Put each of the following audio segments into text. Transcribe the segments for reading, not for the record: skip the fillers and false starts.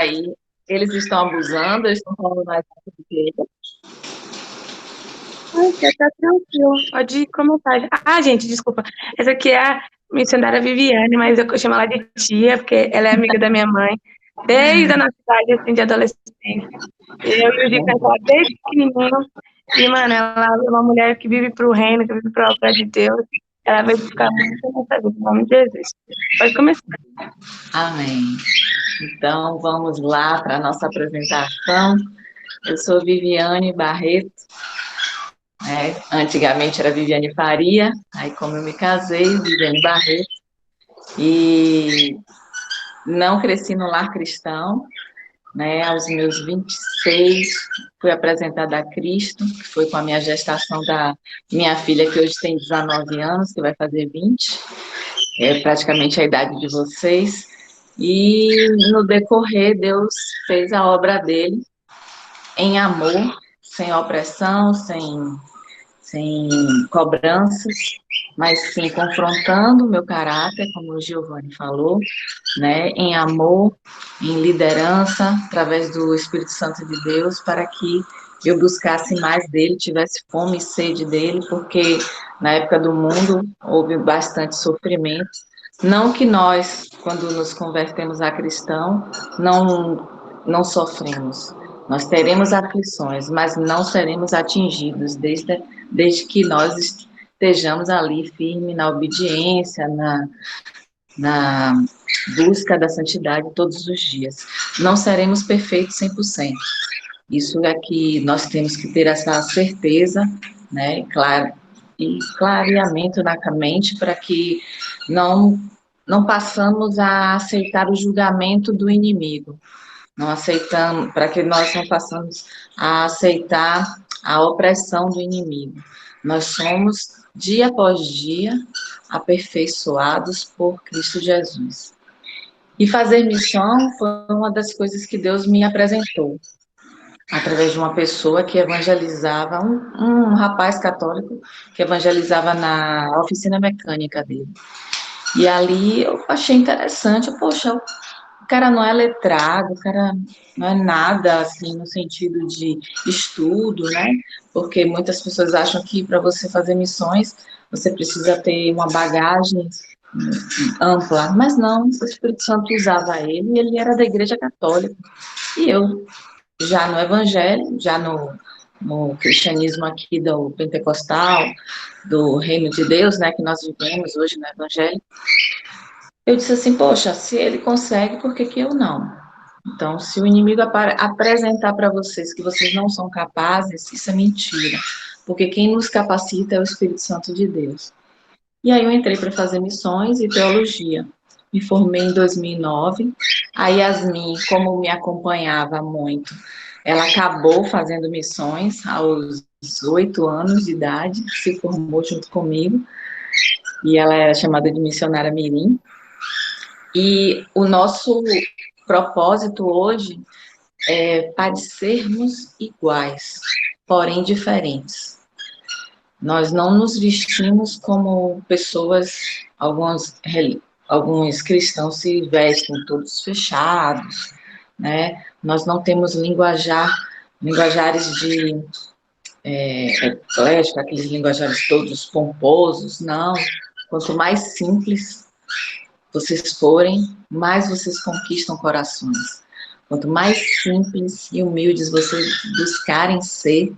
aí, eles estão abusando, eles estão falando mais alto do que ele. Você tá tranquilo, pode começar. Ah, gente, desculpa. Essa aqui é a missionária Viviane, mas eu chamo ela de tia, porque ela é amiga da minha mãe, desde a nossa idade, assim, de adolescência. Eu e o Gi conhecemos ela desde pequenininho. E, mano, ela é uma mulher que vive pro reino, que vive pra obra de Deus. Ela vai ficar muito nessa vida, em nome de Jesus. Pode começar. Amém. Então, vamos lá para a nossa apresentação. Eu sou Viviane Barreto, né? Antigamente era Viviane Faria, aí como eu me casei, Viviane Barreto, e não cresci no lar cristão, né? Aos meus 26, fui apresentada a Cristo, que foi com a minha gestação da minha filha, que hoje tem 19 anos, que vai fazer 20, é praticamente a idade de vocês. E no decorrer, Deus fez a obra dele em amor, sem opressão, sem cobranças, mas sim confrontando o meu caráter, como o Giovanni falou, né, em amor, em liderança, através do Espírito Santo de Deus, para que eu buscasse mais dele, tivesse fome e sede dele, porque na época do mundo houve bastante sofrimento. Não que nós, quando nos convertemos a cristão, não sofremos. Nós teremos aflições, mas não seremos atingidos desde que nós estejamos ali firme na obediência, na busca da santidade todos os dias. Não seremos perfeitos 100%. Isso é que nós temos que ter essa certeza, né, claro, e clareamento na mente para que não não passamos a aceitar o julgamento do inimigo. Não aceitamos, para que nós não passamos a aceitar a opressão do inimigo. Nós somos, dia após dia, aperfeiçoados por Cristo Jesus. E fazer missão foi uma das coisas que Deus me apresentou, através de uma pessoa que evangelizava, um rapaz católico que evangelizava na oficina mecânica dele. E ali eu achei interessante, poxa, o cara não é letrado, o cara não é nada assim no sentido de estudo, né? Porque muitas pessoas acham que para você fazer missões você precisa ter uma bagagem ampla, mas não, o Espírito Santo usava ele e ele era da Igreja Católica. E eu, já no Evangelho, já no cristianismo aqui do pentecostal, do Reino de Deus, né, que nós vivemos hoje no Evangelho, eu disse assim, poxa, se ele consegue, por que que eu não? Então, se o inimigo apresentar para vocês que vocês não são capazes, isso é mentira, porque quem nos capacita é o Espírito Santo de Deus. E aí eu entrei para fazer missões e teologia. Me formei em 2009. A Yasmin, como me acompanhava muito, ela acabou fazendo missões aos 8 anos de idade, se formou junto comigo, e ela era chamada de missionária mirim. E o nosso propósito hoje é parecermos iguais, porém diferentes. Nós não nos vestimos como pessoas, alguns cristãos se vestem todos fechados, né? Nós não temos linguajares de eclético, aqueles linguajares todos pomposos, não. Quanto mais simples vocês forem, mais vocês conquistam corações. Quanto mais simples e humildes vocês buscarem ser,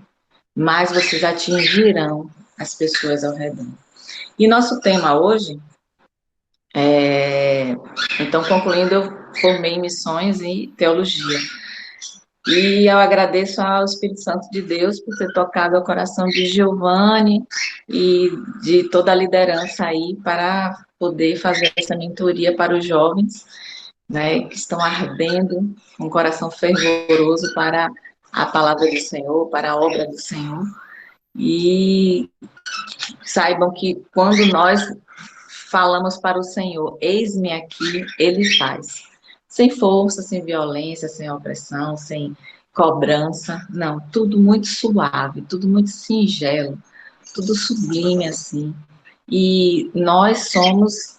mais vocês atingirão as pessoas ao redor. E nosso tema hoje é, então, concluindo, eu formei em missões e teologia. E eu agradeço ao Espírito Santo de Deus por ter tocado o coração de Giovanni e de toda a liderança aí para poder fazer essa mentoria para os jovens, né, que estão ardendo com um coração fervoroso para a palavra do Senhor, para a obra do Senhor. E saibam que quando nós falamos para o Senhor, eis-me aqui, Ele faz. Sem força, sem violência, sem opressão, sem cobrança, não, tudo muito suave, tudo muito singelo, tudo sublime assim. E nós somos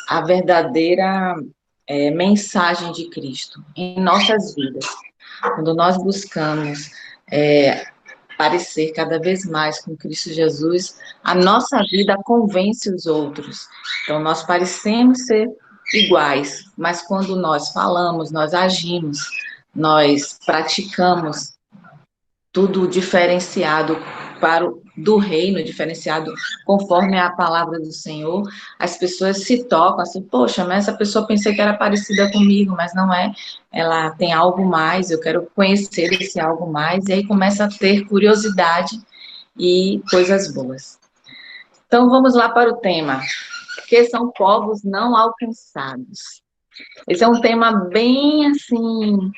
a verdadeira mensagem de Cristo em nossas vidas. Quando nós buscamos parecer cada vez mais com Cristo Jesus, a nossa vida convence os outros. Então, nós parecemos ser iguais, mas quando nós falamos, nós agimos, nós praticamos tudo diferenciado do reino, diferenciado conforme a palavra do Senhor, as pessoas se tocam assim, poxa, mas essa pessoa pensei que era parecida comigo, mas não é, ela tem algo mais, eu quero conhecer esse algo mais, e aí começa a ter curiosidade e coisas boas. Então, vamos lá para o tema, que são povos não alcançados. Esse é um tema bem, assim,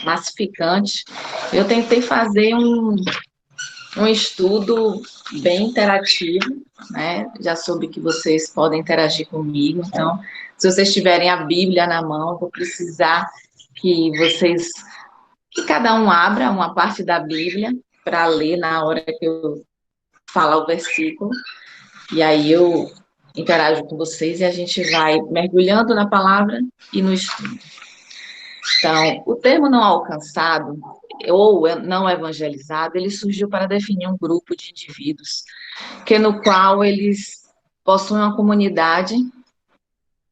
massificante. Eu tentei fazer um estudo bem interativo, né? Já soube que vocês podem interagir comigo, então, se vocês tiverem a Bíblia na mão, eu vou precisar que cada um abra uma parte da Bíblia para ler na hora que eu falar o versículo, e aí eu interajo com vocês e a gente vai mergulhando na palavra e no estudo. Então, o termo não alcançado ou não evangelizado, ele surgiu para definir um grupo de indivíduos no qual eles possuem uma comunidade,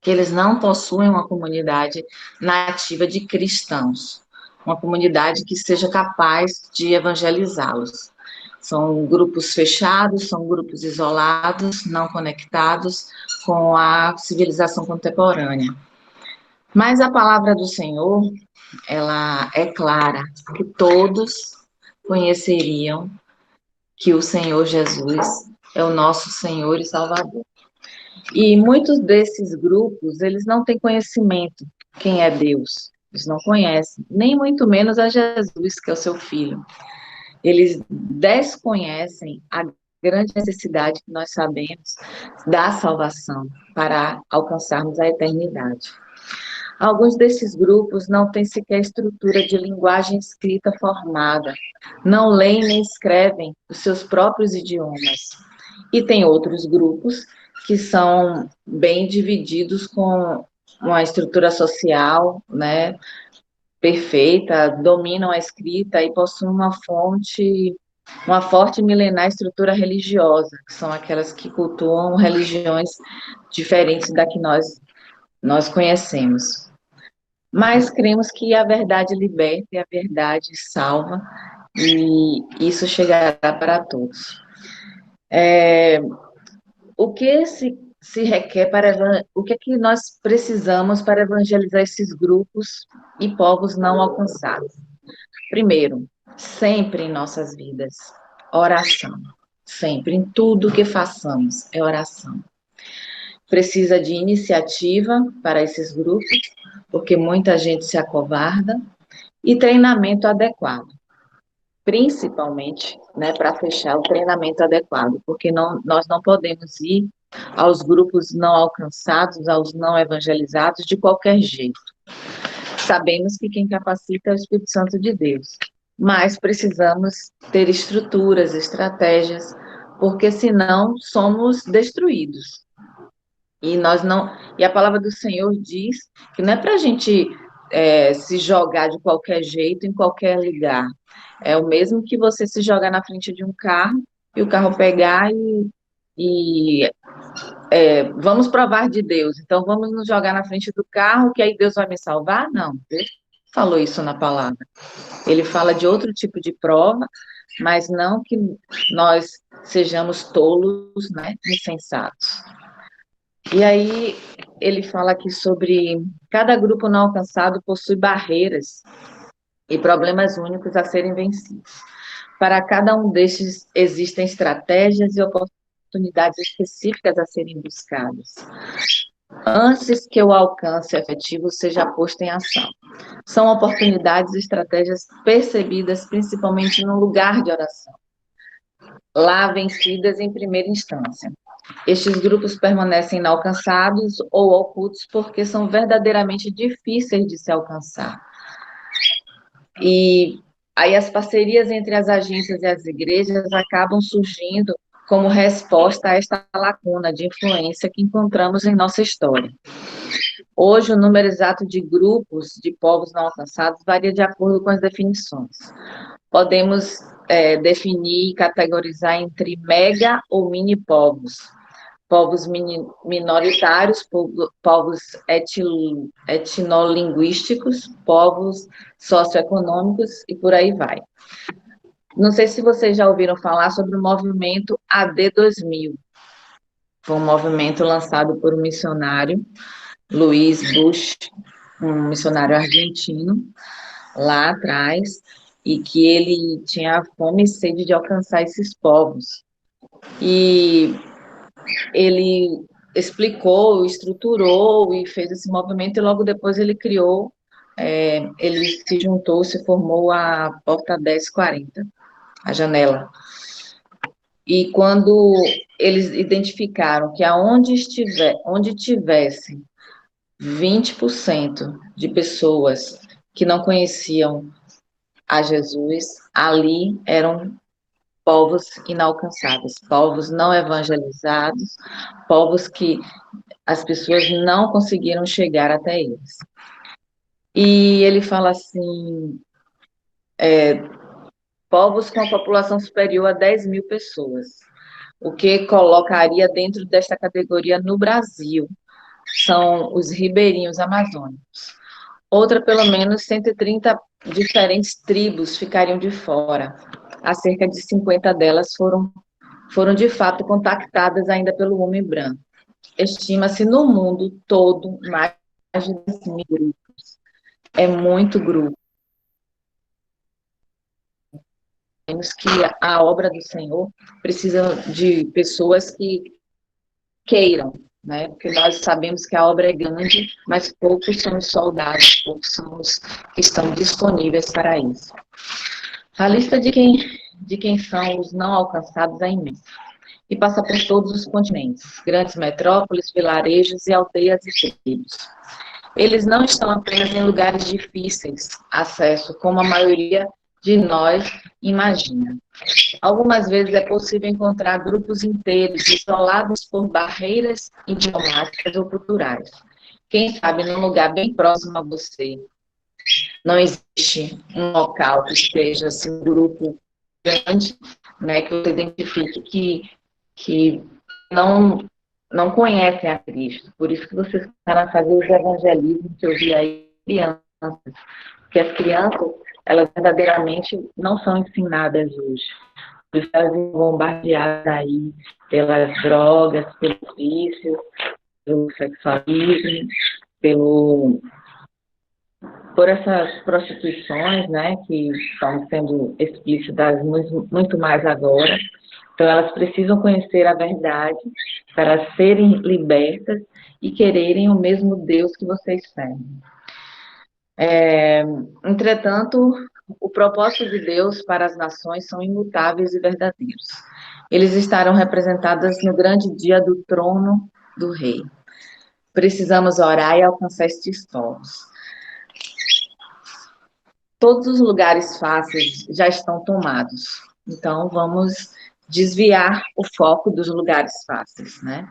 que eles não possuem uma comunidade nativa de cristãos, uma comunidade que seja capaz de evangelizá-los. São grupos fechados, são grupos isolados, não conectados com a civilização contemporânea. Mas a palavra do Senhor, ela é clara, que todos conheceriam que o Senhor Jesus é o nosso Senhor e Salvador. E muitos desses grupos, eles não têm conhecimento quem é Deus, eles não conhecem, nem muito menos a Jesus, que é o seu Filho. Eles desconhecem a grande necessidade que nós sabemos da salvação para alcançarmos a eternidade. Alguns desses grupos não têm sequer estrutura de linguagem escrita formada, não leem nem escrevem os seus próprios idiomas. E tem outros grupos que são bem divididos com uma estrutura social, né, perfeita, dominam a escrita e possuem uma forte e milenar estrutura religiosa, que são aquelas que cultuam religiões diferentes da que nós conhecemos. Mas cremos que a verdade liberta e a verdade salva, e isso chegará para todos. O que se requer o que é que nós precisamos para evangelizar esses grupos e povos não alcançados? Primeiro, sempre em nossas vidas, oração. Sempre, em tudo que façamos, é oração. Precisa de iniciativa para esses grupos, porque muita gente se acovarda, e treinamento adequado. Principalmente, né, para fechar, o treinamento adequado, porque nós não podemos ir aos grupos não alcançados, aos não evangelizados, de qualquer jeito. Sabemos que quem capacita é o Espírito Santo de Deus, mas precisamos ter estruturas, estratégias, porque senão somos destruídos. E a palavra do Senhor diz que não é para a gente se jogar de qualquer jeito, em qualquer lugar. É o mesmo que você se jogar na frente de um carro e o carro pegar vamos provar de Deus. Então, vamos nos jogar na frente do carro, que aí Deus vai me salvar? Não, Deus falou isso na palavra. Ele fala de outro tipo de prova, mas não que nós sejamos tolos, né, insensatos. E aí, ele fala aqui sobre cada grupo não alcançado possui barreiras e problemas únicos a serem vencidos. Para cada um destes existem estratégias e oportunidades específicas a serem buscadas, antes que o alcance efetivo seja posto em ação. São oportunidades e estratégias percebidas principalmente no lugar de oração, lá vencidas em primeira instância. Estes grupos permanecem inalcançados ou ocultos porque são verdadeiramente difíceis de se alcançar. E aí as parcerias entre as agências e as igrejas acabam surgindo como resposta a esta lacuna de influência que encontramos em nossa história. Hoje, o número exato de grupos de povos não alcançados varia de acordo com as definições. Podemos definir e categorizar entre mega ou mini povos, povos minoritários, povos etnolinguísticos, povos socioeconômicos e por aí vai. Não sei se vocês já ouviram falar sobre o movimento AD 2000. Foi um movimento lançado por um missionário, Luiz Bush, um missionário argentino, lá atrás, e que ele tinha fome e sede de alcançar esses povos. E ele explicou, estruturou e fez esse movimento, e logo depois ele criou, ele se juntou, se formou a Porta 1040, a janela. E quando eles identificaram que onde tivesse 20% de pessoas que não conheciam a Jesus, ali eram povos inalcançáveis, povos não evangelizados, povos que as pessoas não conseguiram chegar até eles. E ele fala assim, povos com a população superior a 10 mil pessoas, o que colocaria dentro desta categoria no Brasil, são os ribeirinhos amazônicos. Outra, pelo menos 130 diferentes tribos ficariam de fora. A cerca de 50 delas foram de fato contactadas ainda pelo homem branco. Estima-se no mundo todo mais de 10 mil grupos. É muito grupo. Menos que a obra do Senhor precisa de pessoas que queiram, né? Porque nós sabemos que a obra é grande, mas poucos são os soldados, poucos são os que estão disponíveis para isso. A lista de quem são os não alcançados é imensa e passa por todos os continentes, grandes metrópoles, vilarejos e aldeias e tribos. Eles não estão apenas em lugares difíceis acesso, como a maioria de nós imagina. Algumas vezes é possível encontrar grupos inteiros isolados por barreiras idiomáticas ou culturais. Quem sabe num lugar bem próximo a você não existe um local que esteja assim, um grupo grande, né, que você identifique que não conhecem a Cristo. Por isso que vocês começaram a fazer os evangelismos que eu vi aí, crianças. Porque as crianças, elas verdadeiramente não são ensinadas hoje. Por isso elas são bombardeadas aí pelas drogas, pelos vícios, pelo sexualismo, por essas prostituições, né, que estão sendo explícitas muito mais agora. Então, elas precisam conhecer a verdade para serem libertas e quererem o mesmo Deus que vocês servem. Entretanto, o propósito de Deus para as nações são imutáveis e verdadeiros. Eles estarão representados no grande dia do trono do Rei. Precisamos orar e alcançar estes povos. Todos os lugares fáceis já estão tomados. Então, vamos desviar o foco dos lugares fáceis, né?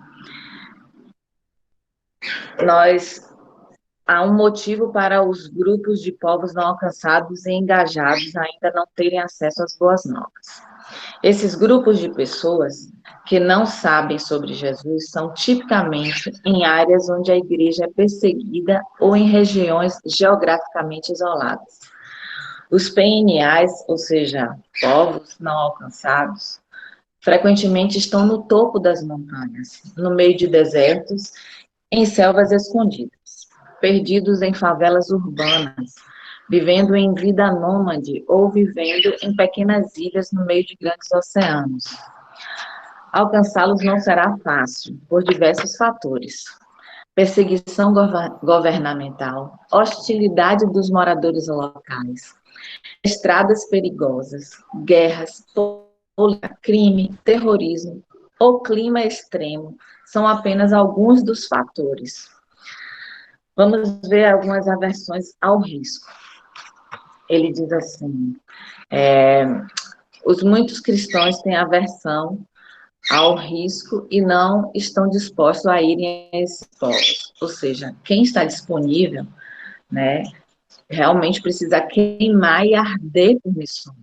Há um motivo para os grupos de povos não alcançados e engajados ainda não terem acesso às boas novas. Esses grupos de pessoas que não sabem sobre Jesus são tipicamente em áreas onde a igreja é perseguida ou em regiões geograficamente isoladas. Os PNAs, ou seja, povos não alcançados, frequentemente estão no topo das montanhas, no meio de desertos, em selvas escondidas, perdidos em favelas urbanas, vivendo em vida nômade ou vivendo em pequenas ilhas no meio de grandes oceanos. Alcançá-los não será fácil, por diversos fatores. Perseguição governamental, hostilidade dos moradores locais, estradas perigosas, guerras, crime, terrorismo ou clima extremo são apenas alguns dos fatores. Vamos ver algumas aversões ao risco. Ele diz assim, os muitos cristãos têm aversão ao risco e não estão dispostos a irem a esses povos. ou seja, quem está disponível, né, realmente precisa queimar e arder por missões.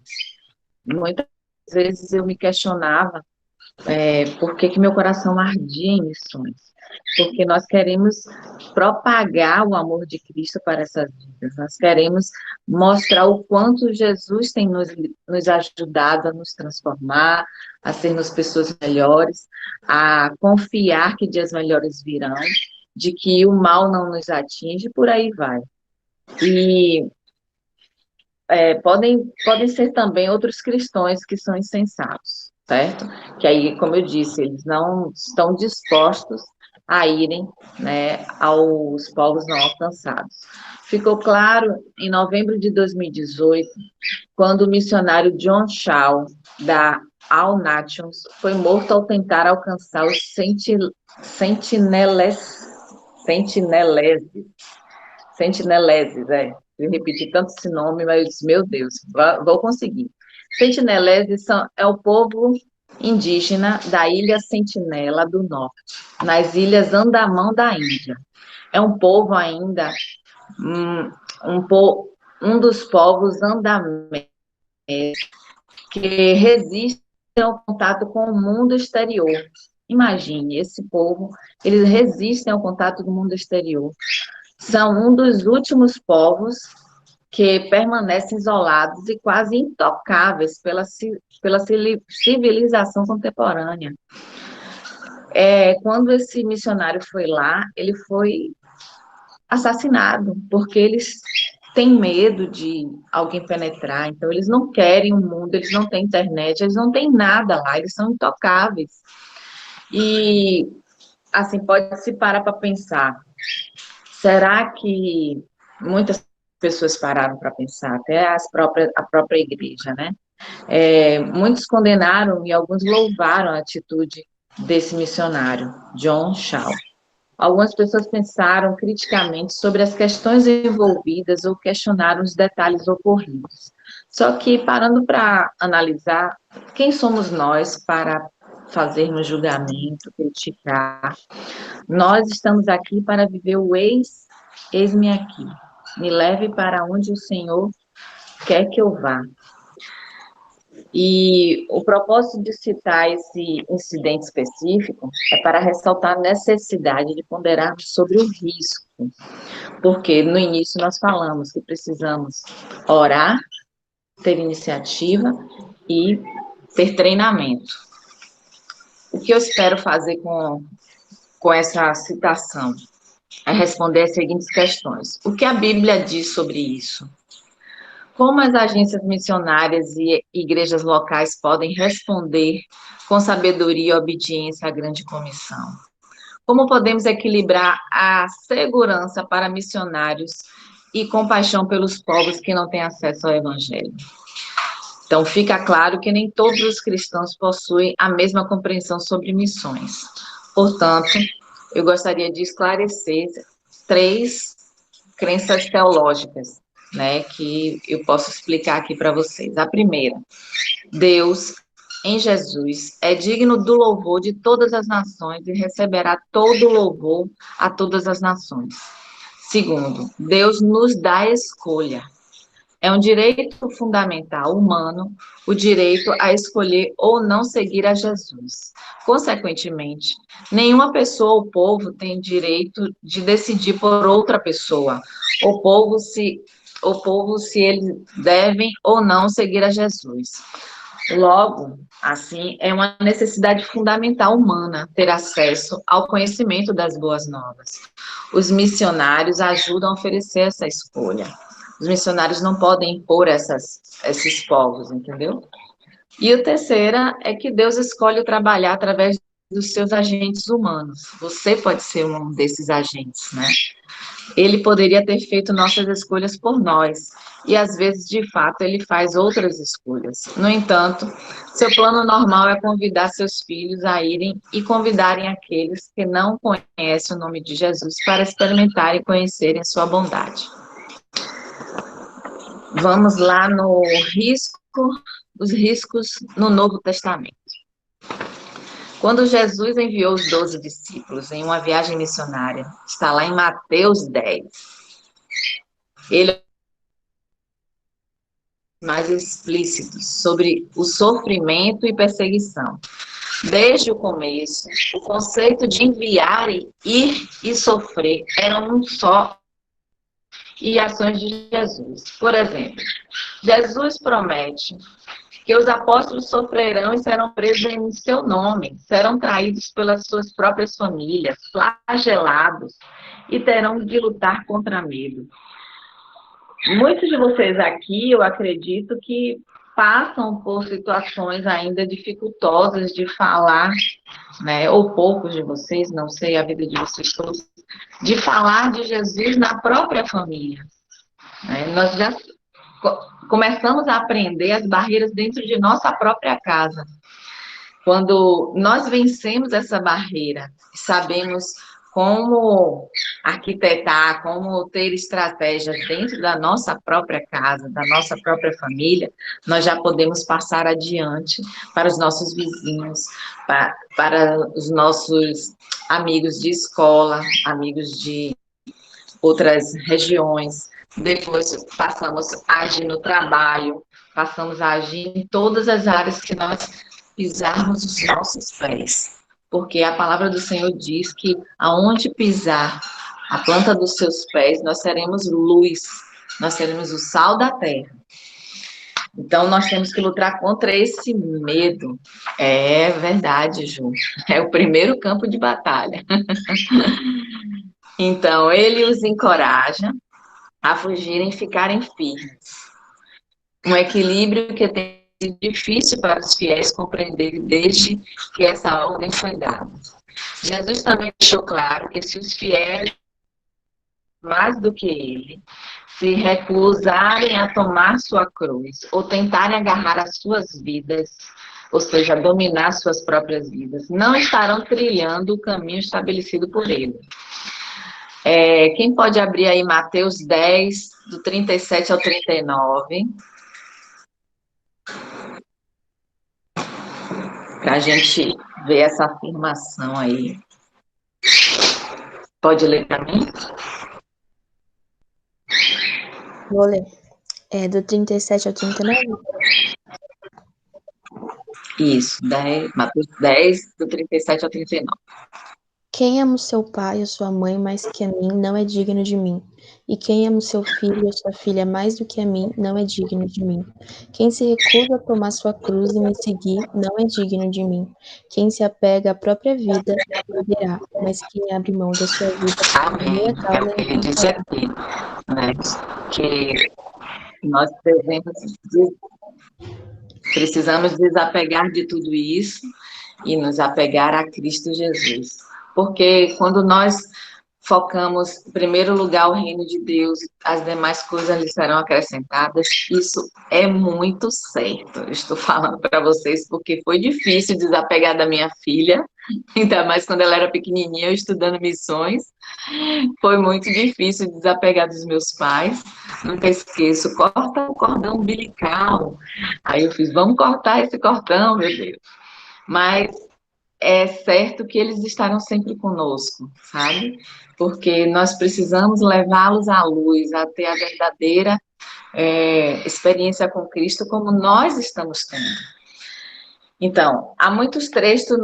Muitas vezes eu me questionava por que que meu coração ardia em missões? Porque nós queremos propagar o amor de Cristo para essas vidas, nós queremos mostrar o quanto Jesus tem nos ajudado a nos transformar, a sermos pessoas melhores, a confiar que dias melhores virão, de que o mal não nos atinge, por aí vai. E podem ser também outros cristãos que são insensatos, certo? Que aí, como eu disse, eles não estão dispostos a irem, né, aos povos não alcançados. Ficou claro em novembro de 2018, quando o missionário John Shaw, da All Nations, foi morto ao tentar alcançar os sentineleses, Eu repeti tanto esse nome, mas eu disse, meu Deus, vou conseguir. Sentineleses é o povo indígena da Ilha Sentinela do Norte, nas Ilhas Andamão da Índia. É um povo ainda, um dos povos andamenses que resistem ao contato com o mundo exterior. Imagine, esse povo, eles resistem ao contato do mundo exterior. São um dos últimos povos que permanecem isolados e quase intocáveis pela civilização contemporânea. Quando esse missionário foi lá, ele foi assassinado, porque eles têm medo de alguém penetrar, então eles não querem o mundo, eles não têm internet, eles não têm nada lá, eles são intocáveis. E, assim, pode-se parar para pensar, será que muitas pessoas pararam para pensar, até a própria igreja, né? Muitos condenaram e alguns louvaram a atitude desse missionário, John Shaw. Algumas pessoas pensaram criticamente sobre as questões envolvidas ou questionaram os detalhes ocorridos. Só que, parando para analisar, quem somos nós para fazermos julgamento, criticar? Nós estamos aqui para viver o eis-me aqui. Me leve para onde o Senhor quer que eu vá. E o propósito de citar esse incidente específico é para ressaltar a necessidade de ponderarmos sobre o risco, porque no início nós falamos que precisamos orar, ter iniciativa e ter treinamento. O que eu espero fazer com essa citação é responder as seguintes questões. O que a Bíblia diz sobre isso? Como as agências missionárias e igrejas locais podem responder com sabedoria e obediência à grande comissão? Como podemos equilibrar a segurança para missionários e compaixão pelos povos que não têm acesso ao Evangelho? Então, fica claro que nem todos os cristãos possuem a mesma compreensão sobre missões. Portanto, eu gostaria de esclarecer 3 crenças teológicas, né, que eu posso explicar aqui para vocês. A primeira, Deus, em Jesus, é digno do louvor de todas as nações e receberá todo o louvor a todas as nações. Segundo, Deus nos dá a escolha. É um direito fundamental humano o direito a escolher ou não seguir a Jesus. Consequentemente, nenhuma pessoa ou povo tem direito de decidir por outra pessoa, o povo se eles devem ou não seguir a Jesus. Logo, assim, é uma necessidade fundamental humana ter acesso ao conhecimento das boas novas. Os missionários ajudam a oferecer essa escolha. Os missionários não podem impor esses povos, entendeu? E a terceira é que Deus escolhe trabalhar através dos seus agentes humanos. Você pode ser um desses agentes, né? Ele poderia ter feito nossas escolhas por nós, e às vezes, de fato, ele faz outras escolhas. No entanto, seu plano normal é convidar seus filhos a irem e convidarem aqueles que não conhecem o nome de Jesus para experimentarem e conhecerem sua bondade. Vamos lá os riscos no Novo Testamento. Quando Jesus enviou os 12 discípulos em uma viagem missionária, está lá em Mateus 10, ele é mais explícito sobre o sofrimento e perseguição. Desde o começo, o conceito de enviar, ir e sofrer eram um só e ações de Jesus. Por exemplo, Jesus promete que os apóstolos sofrerão e serão presos em seu nome, serão traídos pelas suas próprias famílias, flagelados e terão de lutar contra medo. Muitos de vocês aqui, eu acredito que passam por situações ainda dificultosas de falar, né, ou poucos de vocês, não sei a vida de vocês todos, de falar de Jesus na própria família. Né? Nós já começamos a aprender as barreiras dentro de nossa própria casa. Quando nós vencemos essa barreira, sabemos como arquitetar, como ter estratégias dentro da nossa própria casa, da nossa própria família, nós já podemos passar adiante para os nossos vizinhos, para os nossos amigos de escola, amigos de outras regiões. Depois passamos a agir no trabalho, passamos a agir em todas as áreas que nós pisarmos os nossos pés. Porque a palavra do Senhor diz que aonde pisar a planta dos seus pés, nós seremos luz, nós seremos o sal da terra. Então, nós temos que lutar contra esse medo. É verdade, Ju. É o primeiro campo de batalha. Então, ele os encoraja a fugirem e ficarem firmes. Um equilíbrio que tem sido difícil para os fiéis compreenderem desde que essa ordem foi dada. Jesus também deixou claro que se os fiéis, mais do que ele, se recusarem a tomar sua cruz ou tentarem agarrar as suas vidas, ou seja, dominar suas próprias vidas, não estarão trilhando o caminho estabelecido por ele. Quem pode abrir aí Mateus 10, do 37 ao 39? Para a gente ver essa afirmação aí. Pode ler para mim? Vou ler. Do 37 ao 39? Isso, Mateus 10, do 37 ao 39. Quem ama o seu pai ou sua mãe mais que a mim, não é digno de mim. E quem ama o seu filho ou sua filha mais do que a mim, não é digno de mim. Quem se recusa a tomar sua cruz e me seguir, não é digno de mim. Quem se apega à própria vida, perderá. Mas quem abre mão da sua vida, por minha causa, Ele diz aqui, né, que nós precisamos desapegar de tudo isso e nos apegar a Cristo Jesus. Porque quando nós focamos, em primeiro lugar, o reino de Deus, as demais coisas lhe serão acrescentadas, isso é muito certo. Eu estou falando para vocês porque foi difícil desapegar da minha filha, ainda mais quando ela era pequenininha, eu estudando missões. Foi muito difícil desapegar dos meus pais. Nunca esqueço, corta o cordão umbilical. Aí eu fiz, vamos cortar esse cordão, meu Deus. Mas é certo que eles estarão sempre conosco, sabe? Porque nós precisamos levá-los à luz, a ter a verdadeira experiência com Cristo como nós estamos tendo. Então, há muitos trechos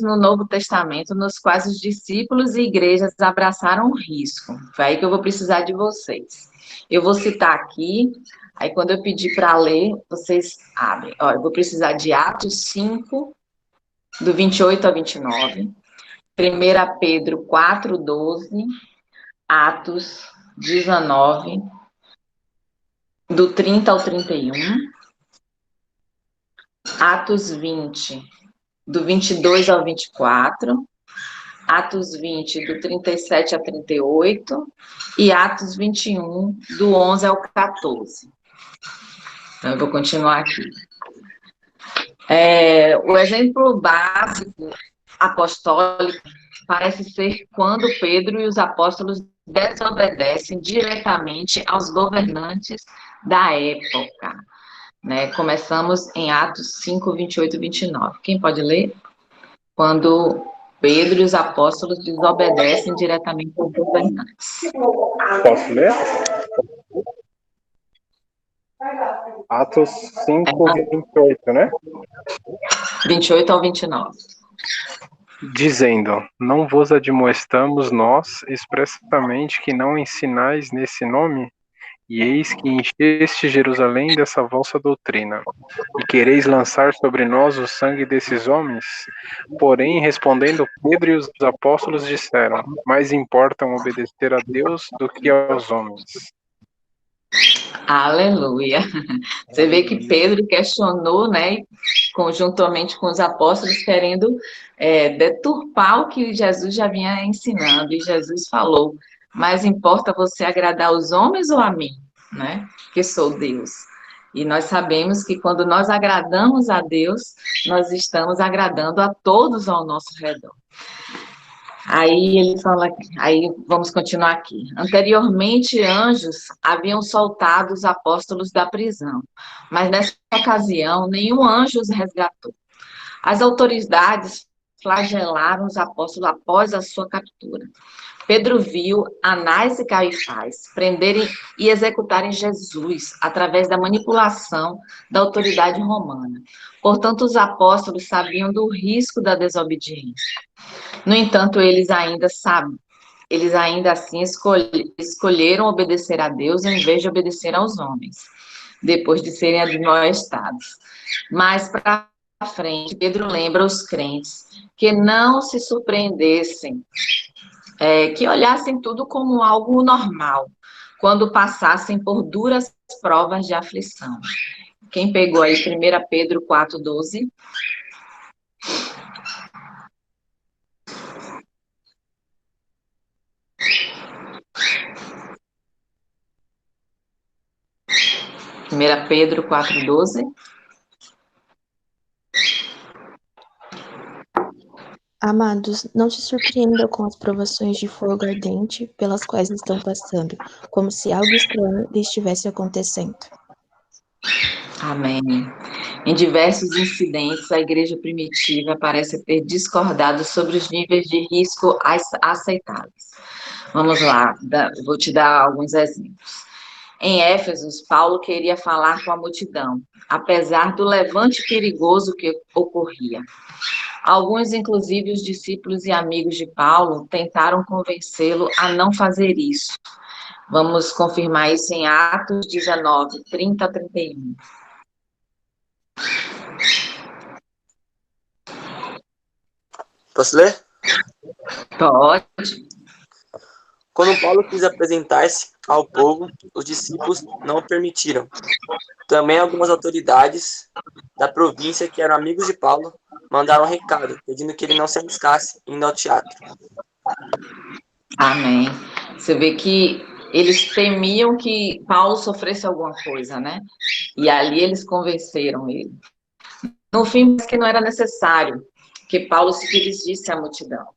no Novo Testamento nos quais os discípulos e igrejas abraçaram o risco. Foi aí que eu vou precisar de vocês. Eu vou citar aqui, aí quando eu pedir para ler, vocês abrem. Ó, eu vou precisar de Atos 5, do 28 ao 29, 1 Pedro 4, 12, Atos 19, do 30 ao 31, Atos 20, do 22 ao 24, Atos 20, do 37 a 38, e Atos 21, do 11 ao 14. Então, eu vou continuar aqui. O exemplo básico apostólico parece ser quando Pedro e os apóstolos desobedecem diretamente aos governantes da época. né? Começamos em Atos 5, 28 e 29. Quem pode ler? Quando Pedro e os apóstolos desobedecem diretamente aos governantes. Posso ler? Atos 5, 28, né? 28 ao 29. Dizendo, não vos admoestamos nós expressamente que não ensinais nesse nome? E eis que encheste Jerusalém dessa vossa doutrina, e quereis lançar sobre nós o sangue desses homens? Porém, respondendo Pedro e os apóstolos disseram, mais importam obedecer a Deus do que aos homens. Aleluia. Você vê que Pedro questionou, né, conjuntamente com os apóstolos, querendo deturpar o que Jesus já vinha ensinando. E Jesus falou, mas importa você agradar os homens ou a mim, né, que sou Deus. E nós sabemos que quando nós agradamos a Deus, nós estamos agradando a todos ao nosso redor. Aí ele fala, aí vamos continuar aqui. Anteriormente, anjos haviam soltado os apóstolos da prisão, mas nessa ocasião, nenhum anjo os resgatou. As autoridades flagelaram os apóstolos após a sua captura. Pedro viu Anás e Caifás prenderem e executarem Jesus através da manipulação da autoridade romana. Portanto, os apóstolos sabiam do risco da desobediência. No entanto, eles ainda assim escolheram obedecer a Deus em vez de obedecer aos homens, depois de serem admoestados. Mas para frente, Pedro lembra os crentes que não se surpreendessem, que olhassem tudo como algo normal, quando passassem por duras provas de aflição. Quem pegou aí 1 Pedro 4,12? Pedro 4,12. Amados, não se surpreendam com as provações de fogo ardente pelas quais estão passando, como se algo estranho lhe estivesse acontecendo. Amém. Em diversos incidentes, a igreja primitiva parece ter discordado sobre os níveis de risco aceitáveis. Vamos lá, vou te dar alguns exemplos. Em Éfesos, Paulo queria falar com a multidão, apesar do levante perigoso que ocorria. Alguns, inclusive os discípulos e amigos de Paulo, tentaram convencê-lo a não fazer isso. Vamos confirmar isso em Atos 19, 30 a 31. Posso ler? Pode. Quando Paulo quis apresentar-se ao povo, os discípulos não o permitiram. Também algumas autoridades da província, que eram amigos de Paulo, mandaram um recado, pedindo que ele não se arriscasse indo ao teatro. Amém. Você vê que eles temiam que Paulo sofresse alguma coisa, né? E ali eles convenceram ele. No fim, que não era necessário que Paulo se dirigisse à multidão.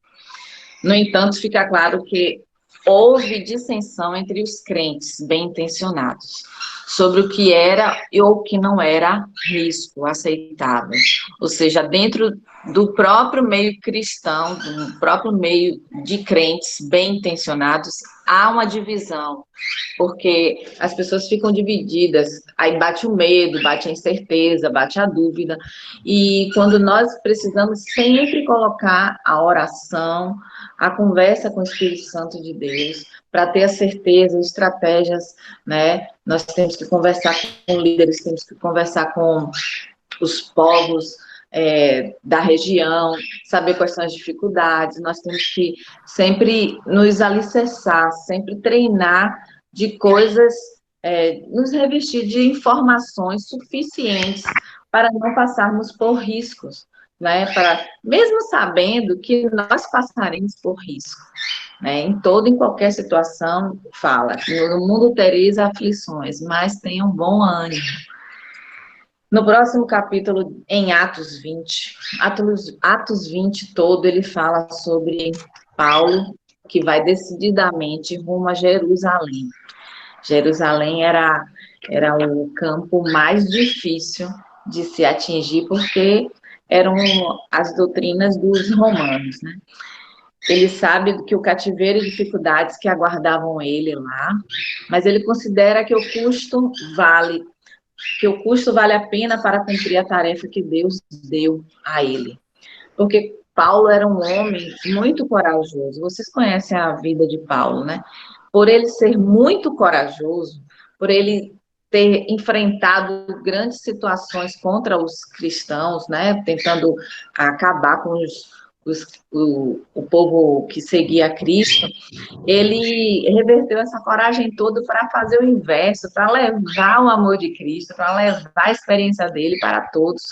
No entanto, fica claro que houve dissensão entre os crentes bem-intencionados sobre o que era e o que não era risco aceitável. Ou seja, dentro do próprio meio cristão, do próprio meio de crentes bem-intencionados, há uma divisão, porque as pessoas ficam divididas, aí bate o medo, bate a incerteza, bate a dúvida, e quando nós precisamos sempre colocar a oração, a conversa com o Espírito Santo de Deus, para ter a certeza, estratégias, né? Nós temos que conversar com líderes, temos que conversar com os povos da região, saber quais são as dificuldades, nós temos que sempre nos alicerçar, sempre treinar de coisas, nos revestir de informações suficientes para não passarmos por riscos, né? Mesmo sabendo que nós passaremos por risco, né? Em qualquer situação, fala, no mundo tereis aflições, mas tenham bom ânimo. No próximo capítulo, em Atos 20, Atos 20 todo, ele fala sobre Paulo, que vai decididamente rumo a Jerusalém. Jerusalém era Era o campo mais difícil de se atingir, porque eram as doutrinas dos romanos, né? Ele sabe que o cativeiro e dificuldades que aguardavam ele lá, mas ele considera que o custo vale a pena para cumprir a tarefa que Deus deu a ele. Porque Paulo era um homem muito corajoso. Vocês conhecem a vida de Paulo, né? Por ele ser muito corajoso, por ele ter enfrentado grandes situações contra os cristãos, né? Tentando acabar com o povo que seguia Cristo, ele reverteu essa coragem toda para fazer o inverso, para levar o amor de Cristo, para levar a experiência dele para todos.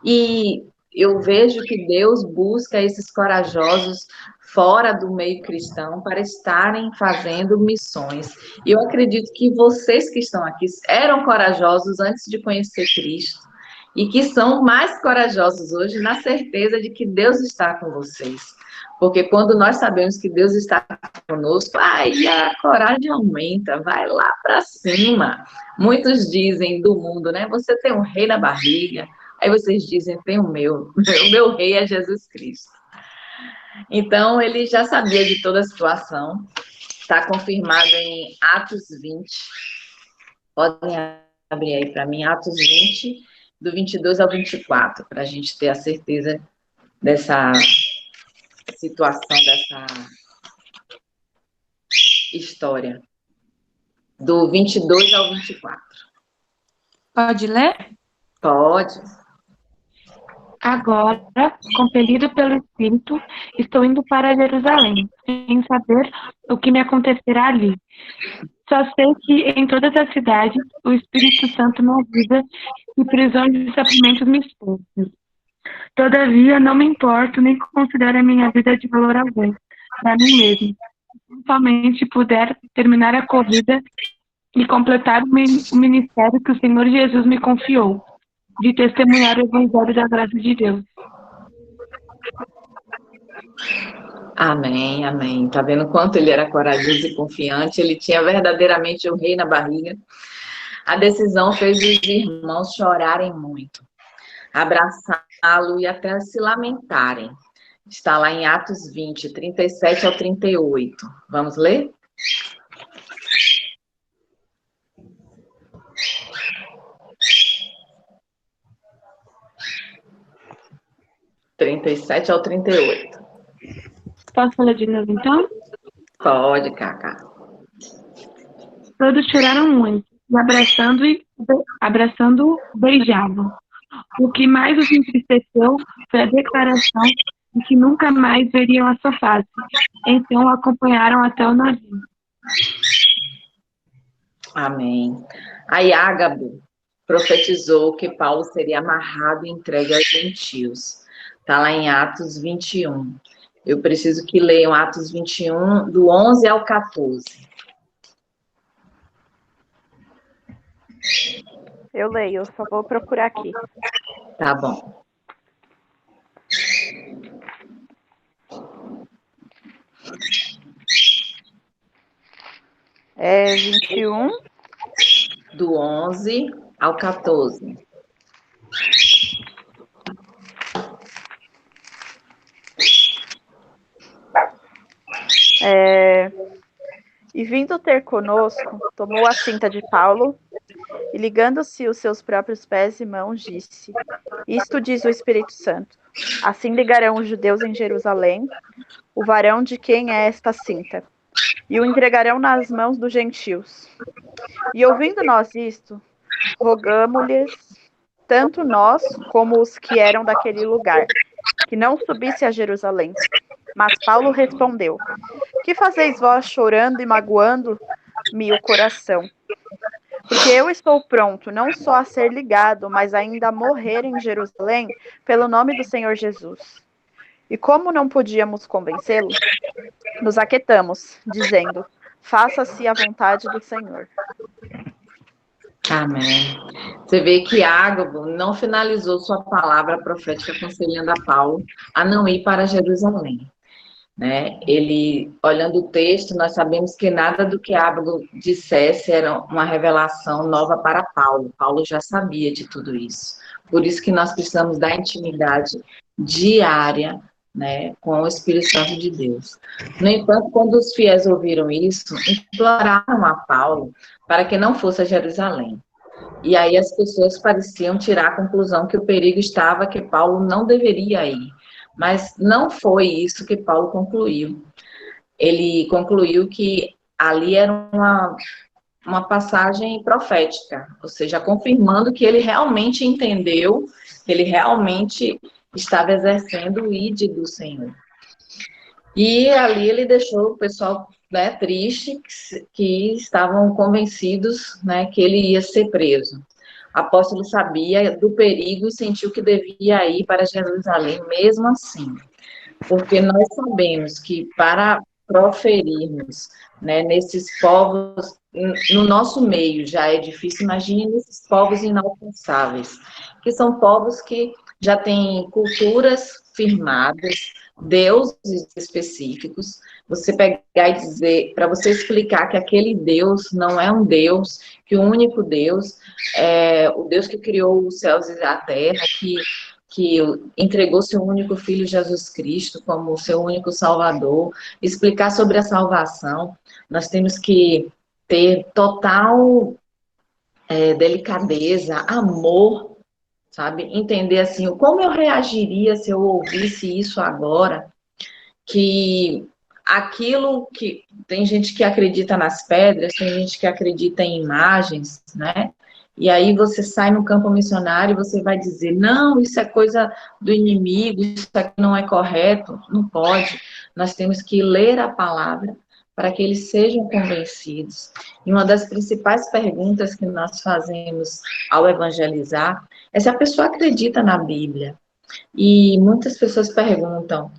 E eu vejo que Deus busca esses corajosos fora do meio cristão para estarem fazendo missões. E eu acredito que vocês que estão aqui eram corajosos antes de conhecer Cristo e que são mais corajosos hoje na certeza de que Deus está com vocês. Porque quando nós sabemos que Deus está conosco, aí a coragem aumenta, vai lá para cima. Muitos dizem do mundo, né? Você tem um rei na barriga. Aí vocês dizem, tem o meu rei é Jesus Cristo. Então, ele já sabia de toda a situação, está confirmado em Atos 20. Podem abrir aí para mim, Atos 20, do 22 ao 24, para a gente ter a certeza dessa situação, dessa história. Do 22 ao 24. Pode ler? Pode. Agora, compelido pelo Espírito, estou indo para Jerusalém, sem saber o que me acontecerá ali. Só sei que em todas as cidades o Espírito Santo me avisa e prisões de sofrimentos me expulsam. Todavia, não me importo nem considero a minha vida de valor algum para mim mesmo. Somente puder terminar a corrida e completar o ministério que o Senhor Jesus me confiou, de testemunhar o Evangelho da graça de Deus. Amém, amém. Tá vendo quanto ele era corajoso e confiante? Ele tinha verdadeiramente o rei na barriga. A decisão fez os irmãos chorarem muito, abraçá-lo e até se lamentarem. Está lá em Atos 20, 37 ao 38. Vamos ler? (37 ao 38). Posso ler de novo, então? Pode, Cacá. Todos choraram muito, e abraçando, beijavam. O que mais os entristeceu foi a declaração de que nunca mais veriam a sua face. Então o acompanharam até o navio. Amém. Aí Ágabo profetizou que Paulo seria amarrado e entregue aos gentios. Está lá em Atos 21. Eu preciso que leiam Atos 21, do 11 ao 14. Eu leio, só vou procurar aqui. Tá bom. É 21. Do 11 ao 14. E vindo ter conosco, tomou a cinta de Paulo e, ligando-se os seus próprios pés e mãos, disse: Isto diz o Espírito Santo: assim ligarão os judeus em Jerusalém o varão de quem é esta cinta, e o entregarão nas mãos dos gentios. E ouvindo nós isto, rogamo-lhes, tanto nós como os que eram daquele lugar, que não subisse a Jerusalém. Mas Paulo respondeu: Que fazeis vós chorando e magoando-me o coração? Porque eu estou pronto não só a ser ligado, mas ainda a morrer em Jerusalém pelo nome do Senhor Jesus. E como não podíamos convencê-lo, nos aquietamos, dizendo: Faça-se a vontade do Senhor. Amém. Você vê que Ágabo não finalizou sua palavra profética aconselhando a Paulo a não ir para Jerusalém. né? Ele, olhando o texto, nós sabemos que nada do que Ábago dissesse era uma revelação nova para Paulo. Paulo já sabia de tudo isso. Por isso que nós precisamos da intimidade diária, né, com o Espírito Santo de Deus. No entanto, quando os fiéis ouviram isso, imploraram a Paulo para que não fosse a Jerusalém. E aí as pessoas pareciam tirar a conclusão que o perigo estava, que Paulo não deveria ir. Mas não foi isso que Paulo concluiu. Ele concluiu que ali era uma passagem profética, ou seja, confirmando que ele realmente entendeu, que ele realmente estava exercendo o ID do Senhor. E ali ele deixou o pessoal, né, triste, que estavam convencidos, né, que ele ia ser preso. O apóstolo sabia do perigo e sentiu que devia ir para Jerusalém mesmo assim, porque nós sabemos que para proferirmos, né, nesses povos, no nosso meio já é difícil, imagine nesses povos inalcançáveis, que são povos que já têm culturas firmadas, deuses específicos. Você pegar e dizer, para você explicar que aquele Deus não é um Deus, que o único Deus é o Deus que criou os céus e a terra, que entregou seu único filho Jesus Cristo como seu único salvador, explicar sobre a salvação, nós temos que ter total delicadeza, amor, sabe? Entender assim, como eu reagiria se eu ouvisse isso agora, que aquilo que tem gente que acredita nas pedras, tem gente que acredita em imagens, né? E aí você sai no campo missionário e você vai dizer, não, isso é coisa do inimigo, isso aqui não é correto, não pode. Nós temos que ler a palavra para que eles sejam convencidos. E uma das principais perguntas que nós fazemos ao evangelizar é se a pessoa acredita na Bíblia. E muitas pessoas perguntam,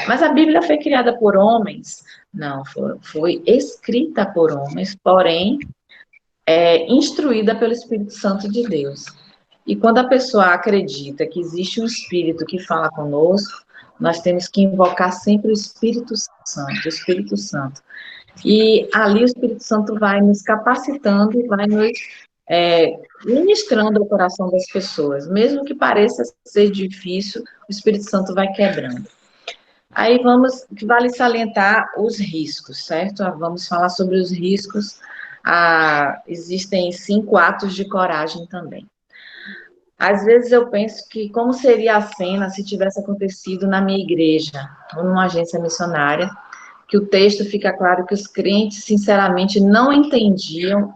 mas a Bíblia foi criada por homens? Não, foi escrita por homens, porém, instruída pelo Espírito Santo de Deus. E quando a pessoa acredita que existe um Espírito que fala conosco, nós temos que invocar sempre o Espírito Santo, o Espírito Santo. E ali o Espírito Santo vai nos capacitando e vai nos ministrando o coração das pessoas. Mesmo que pareça ser difícil, o Espírito Santo vai quebrando. Aí vale salientar os riscos, certo? Vamos falar sobre os riscos. Existem 5 atos de coragem também. Às vezes eu penso que como seria a cena se tivesse acontecido na minha igreja, ou numa agência missionária, que o texto fica claro que os crentes, sinceramente, não entendiam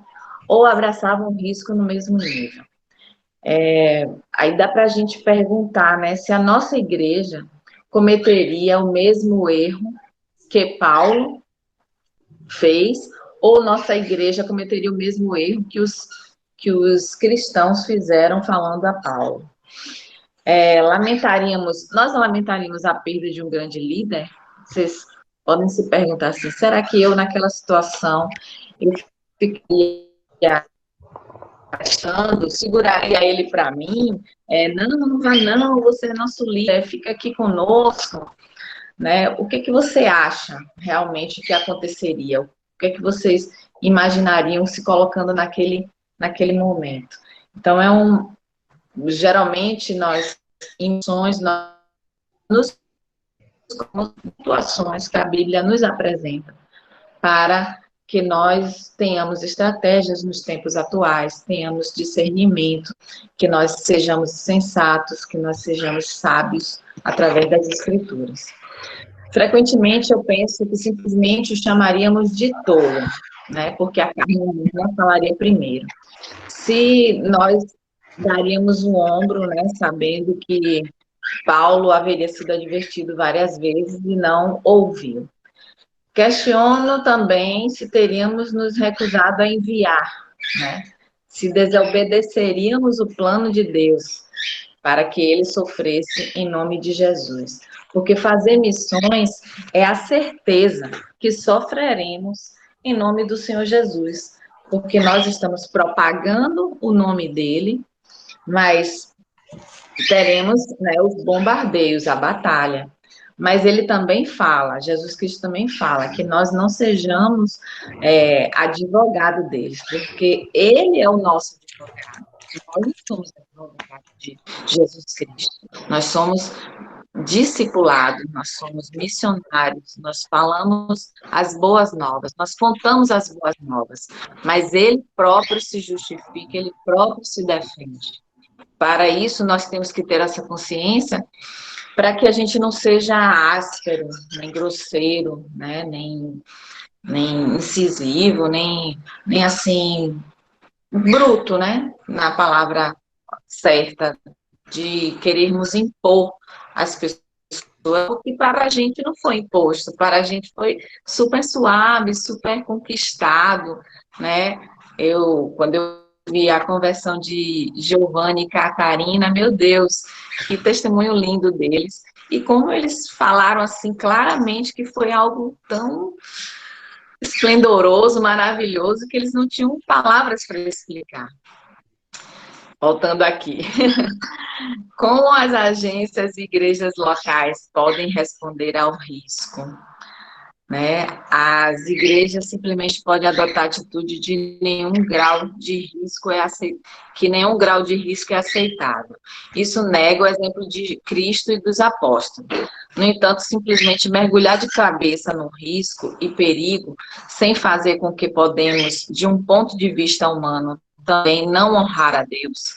ou abraçavam o risco no mesmo nível. Aí dá para a gente perguntar, né, se a nossa igreja cometeria o mesmo erro que Paulo fez, ou nossa igreja cometeria o mesmo erro que os cristãos fizeram falando a Paulo. Nós lamentaríamos a perda de um grande líder? Vocês podem se perguntar assim, será que eu, naquela situação, eu ficaria seguraria ele para mim? Não vai não, você é nosso líder, fica aqui conosco. Né? O que você acha realmente que aconteceria? O que vocês imaginariam se colocando naquele momento? Então, geralmente, em missões, nós nos situações que a Bíblia nos apresenta para que nós tenhamos estratégias nos tempos atuais, tenhamos discernimento, que nós sejamos sensatos, que nós sejamos sábios através das Escrituras. Frequentemente eu penso que simplesmente o chamaríamos de tolo, né? Porque a carne humana falaria primeiro. Se nós daríamos um ombro, né? Sabendo que Paulo haveria sido advertido várias vezes e não ouviu. Questiono também se teríamos nos recusado a enviar, né? Se desobedeceríamos o plano de Deus para que ele sofresse em nome de Jesus. Porque fazer missões é a certeza que sofreremos em nome do Senhor Jesus. Porque nós estamos propagando o nome dele, mas teremos, né, os bombardeios, a batalha. Mas ele também fala, Jesus Cristo também fala, que nós não sejamos advogado deles, porque ele é o nosso advogado. Nós não somos advogados de Jesus Cristo. Nós somos discipulados, nós somos missionários, nós falamos as boas novas, nós contamos as boas novas, mas ele próprio se justifica, ele próprio se defende. Para isso, nós temos que ter essa consciência para que a gente não seja áspero, nem grosseiro, né? nem incisivo, nem assim, bruto, né? Na palavra certa, de querermos impor às pessoas, porque para a gente não foi imposto, para a gente foi super suave, super conquistado, né? Quando eu vi a conversão de Giovanni e Catarina, meu Deus, que testemunho lindo deles, e como eles falaram assim claramente que foi algo tão esplendoroso, maravilhoso, que eles não tinham palavras para explicar. Voltando aqui. Como as agências e igrejas locais podem responder ao risco? Né? As igrejas simplesmente podem adotar atitude de nenhum grau de risco que nenhum grau de risco é aceitável. Isso nega o exemplo de Cristo e dos apóstolos. No entanto, simplesmente mergulhar de cabeça no risco e perigo, sem fazer com que podemos, de um ponto de vista humano, também não honrar a Deus.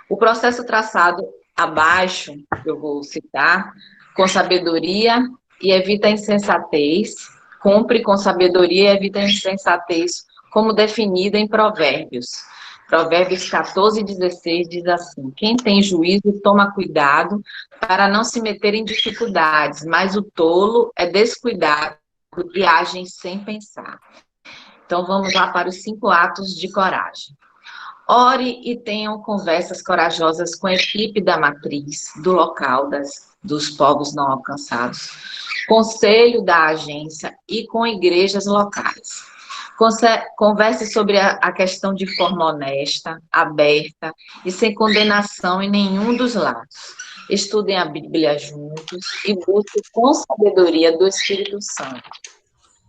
O processo traçado abaixo, que eu vou citar, com sabedoria e evita a insensatez, cumpre com sabedoria e evita a insensatez, como definida em Provérbios. Provérbios 14, 16 diz assim: quem tem juízo toma cuidado para não se meter em dificuldades, mas o tolo é descuidado e age sem pensar. Então vamos lá para os 5 atos de coragem. Ore e tenham conversas corajosas com a equipe da matriz, do local, dos povos não alcançados, conselho da agência e com igrejas locais. Converse sobre a questão de forma honesta, aberta e sem condenação em nenhum dos lados. Estudem a Bíblia juntos e busquem com sabedoria do Espírito Santo.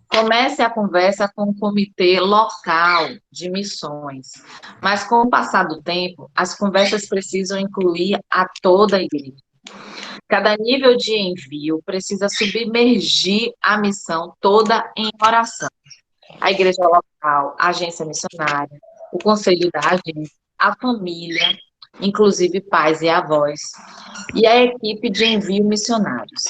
Comece a conversa com o comitê local de missões, mas com o passar do tempo, as conversas precisam incluir a toda a igreja. Cada nível de envio precisa submergir a missão toda em oração. A igreja local, a agência missionária, o conselho da agência, a família, inclusive pais e avós, e a equipe de envio missionários.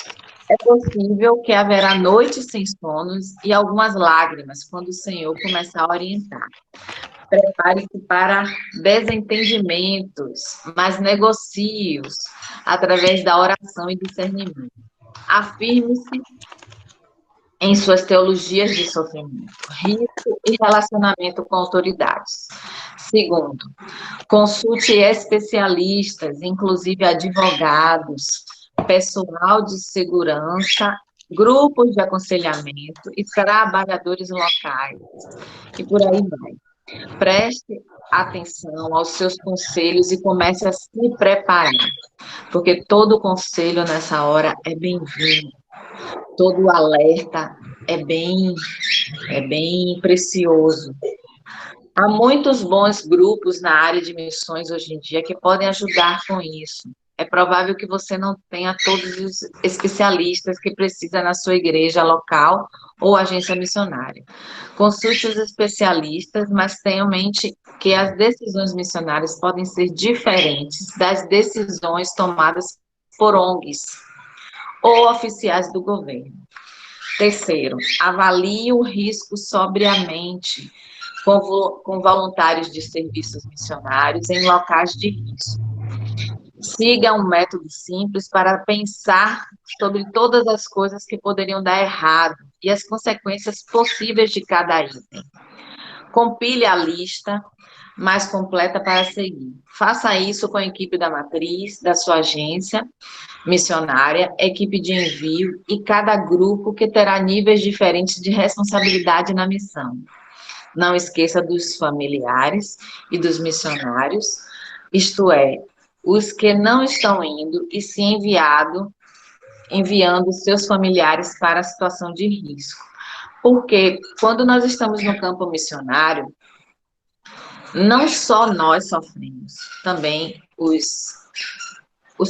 É possível que haverá noites sem sonos e algumas lágrimas quando o Senhor começar a orientar. Prepare-se para desentendimentos, mas negocie-os através da oração e discernimento. Afirme-se em suas teologias de sofrimento, risco e relacionamento com autoridades. Segundo, consulte especialistas, inclusive advogados, pessoal de segurança, grupos de aconselhamento e trabalhadores locais, e por aí vai. Preste atenção aos seus conselhos e comece a se preparar, porque todo conselho nessa hora é bem-vindo, todo alerta é bem precioso. Há muitos bons grupos na área de missões hoje em dia que podem ajudar com isso. É provável que você não tenha todos os especialistas que precisa na sua igreja local ou agência missionária. Consulte os especialistas, mas tenha em mente que as decisões missionárias podem ser diferentes das decisões tomadas por ONGs ou oficiais do governo. Terceiro, avalie o risco sobriamente com voluntários de serviços missionários em locais de risco. Siga um método simples para pensar sobre todas as coisas que poderiam dar errado e as consequências possíveis de cada item. Compile a lista mais completa para seguir. Faça isso com a equipe da matriz, da sua agência missionária, equipe de envio e cada grupo que terá níveis diferentes de responsabilidade na missão. Não esqueça dos familiares e dos missionários, isto é, os que não estão indo e se enviado enviando seus familiares para a situação de risco. Porque quando nós estamos no campo missionário, não só nós sofremos, também os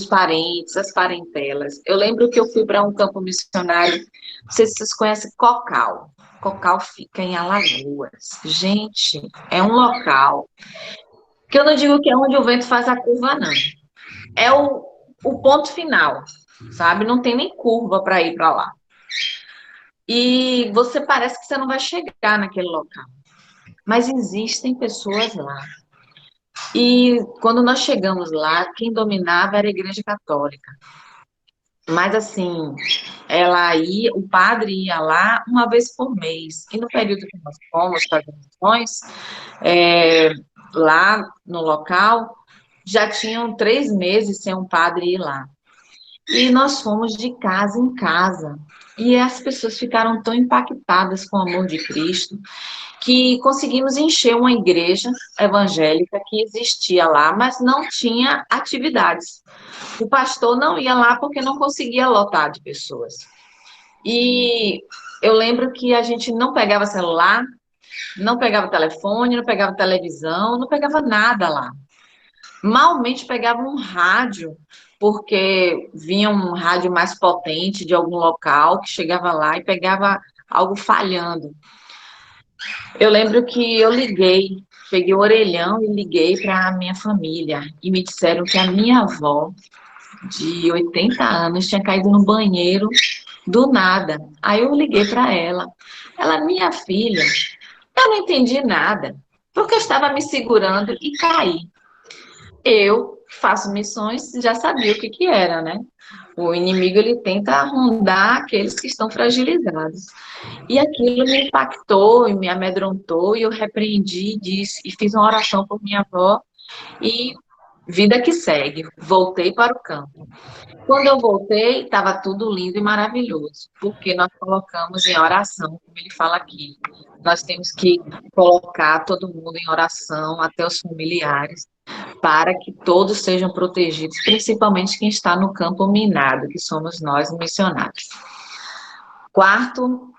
parentes, as parentelas. Eu lembro que eu fui para um campo missionário, não sei se vocês conhecem Cocal. Cocal fica em Alagoas. Gente, é um local que eu não digo que é onde o vento faz a curva, não. É o ponto final, sabe? Não tem nem curva para ir para lá. E você parece que você não vai chegar naquele local. Mas existem pessoas lá. E quando nós chegamos lá, quem dominava era a Igreja Católica. Mas assim, o padre ia lá uma vez por mês. E no período que nós fomos para as missões, lá no local, já tinham 3 meses sem um padre ir lá. E nós fomos de casa em casa. E as pessoas ficaram tão impactadas com o amor de Cristo que conseguimos encher uma igreja evangélica que existia lá, mas não tinha atividades. O pastor não ia lá porque não conseguia lotar de pessoas. E eu lembro que a gente não pegava celular, não pegava telefone, não pegava televisão, não pegava nada lá. Malmente pegava um rádio, porque vinha um rádio mais potente de algum local que chegava lá e pegava algo falhando. Eu lembro que eu peguei o orelhão e liguei para a minha família e me disseram que a minha avó, de 80 anos, tinha caído no banheiro do nada. Aí eu liguei para ela. Ela, minha filha, eu não entendi nada, porque eu estava me segurando e caí. Eu faço missões, já sabia o que era, né? O inimigo, ele tenta rondar aqueles que estão fragilizados. E aquilo me impactou e me amedrontou, e eu repreendi, disse, e fiz uma oração por minha avó, e vida que segue. Voltei para o campo. Quando eu voltei, estava tudo lindo e maravilhoso, porque nós colocamos em oração, como ele fala aqui. Nós temos que colocar todo mundo em oração, até os familiares, para que todos sejam protegidos, principalmente quem está no campo minado, que somos nós, missionários. Quarto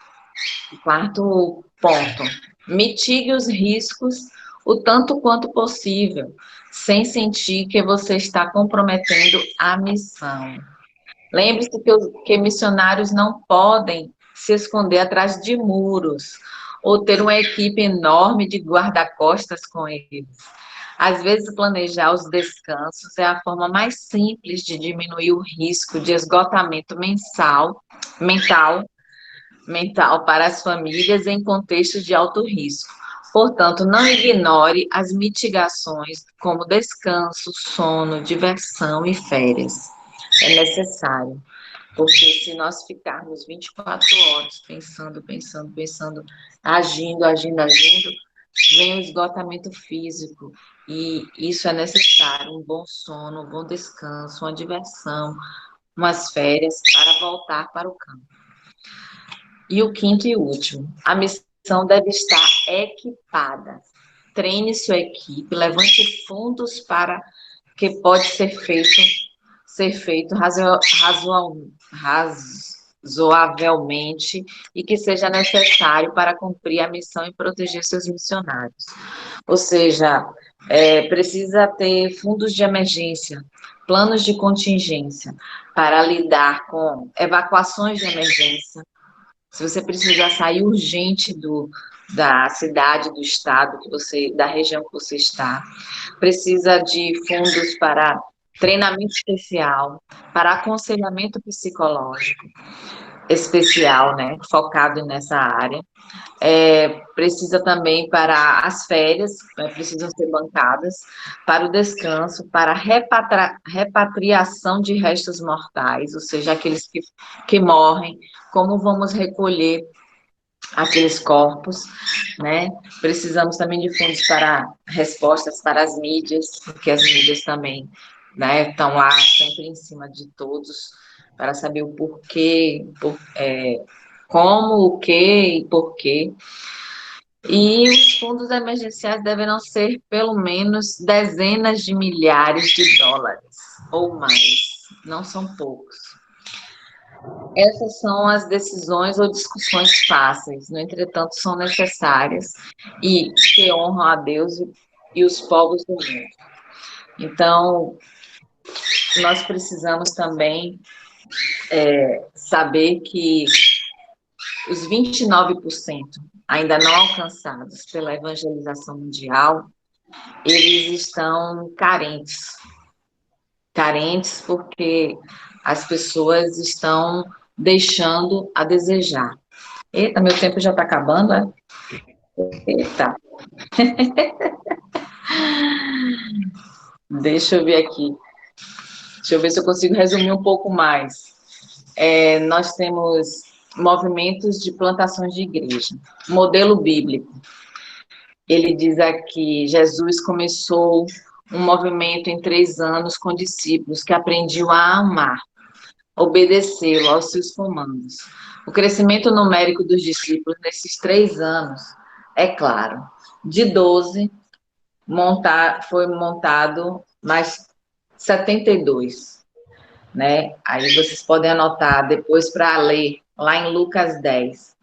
ponto, mitigue os riscos o tanto quanto possível, sem sentir que você está comprometendo a missão. Lembre-se que missionários não podem se esconder atrás de muros ou ter uma equipe enorme de guarda-costas com eles. Às vezes, planejar os descansos é a forma mais simples de diminuir o risco de esgotamento mental para as famílias em contextos de alto risco. Portanto, não ignore as mitigações como descanso, sono, diversão e férias. É necessário, porque se nós ficarmos 24 horas pensando, agindo, vem o esgotamento físico, e isso é necessário, um bom sono, um bom descanso, uma diversão, umas férias para voltar para o campo. E o quinto e último, a missão deve estar equipada. Treine sua equipe, levante fundos para que pode ser feito razoavelmente e que seja necessário para cumprir a missão e proteger seus missionários. Ou seja, precisa ter fundos de emergência, planos de contingência para lidar com evacuações de emergência. Se você precisar sair urgente da cidade, do estado da região que você está, precisa de fundos para treinamento especial, para aconselhamento psicológico especial, né, focado nessa área. Precisa também para as férias, precisam ser bancadas, para o descanso, para repatriação de restos mortais, ou seja, aqueles que morrem, como vamos recolher aqueles corpos, né? Precisamos também de fundos para respostas para as mídias, porque as mídias também, né, estão lá sempre em cima de todos, para saber o porquê, como, o que e porquê. E os fundos emergenciais deverão ser pelo menos dezenas de milhares de dólares, ou mais, não são poucos. Essas são as decisões ou discussões fáceis, no entretanto, são necessárias e que honram a Deus e os povos do mundo. Então, nós precisamos também saber que os 29% ainda não alcançados pela evangelização mundial, eles estão carentes. Carentes porque as pessoas estão deixando a desejar. Eita, meu tempo já está acabando, é? Eita. Deixa eu ver aqui. Deixa eu ver se eu consigo resumir um pouco mais. Nós temos movimentos de plantações de igreja. Modelo bíblico. Ele diz aqui, Jesus começou um movimento em 3 anos com discípulos que aprendiam a amar, obedecê-lo aos seus comandos. O crescimento numérico dos discípulos nesses 3 anos, é claro, de 12, foi montado mais 72, né? Aí vocês podem anotar depois para ler, lá em Lucas 10.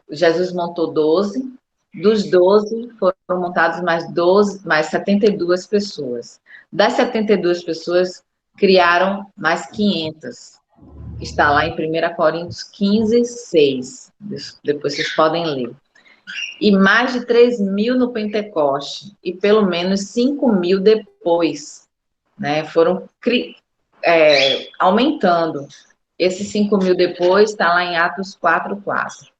Jesus montou 12, dos 12 foram montados mais 72 pessoas. Das 72 pessoas, criaram mais 500. Está lá em 1 Coríntios 15, 6. Depois vocês podem ler. E mais de 3.000 no Pentecoste, e pelo menos 5.000 depois, né? Foram aumentando. Esses 5.000 depois está lá em Atos 4:4.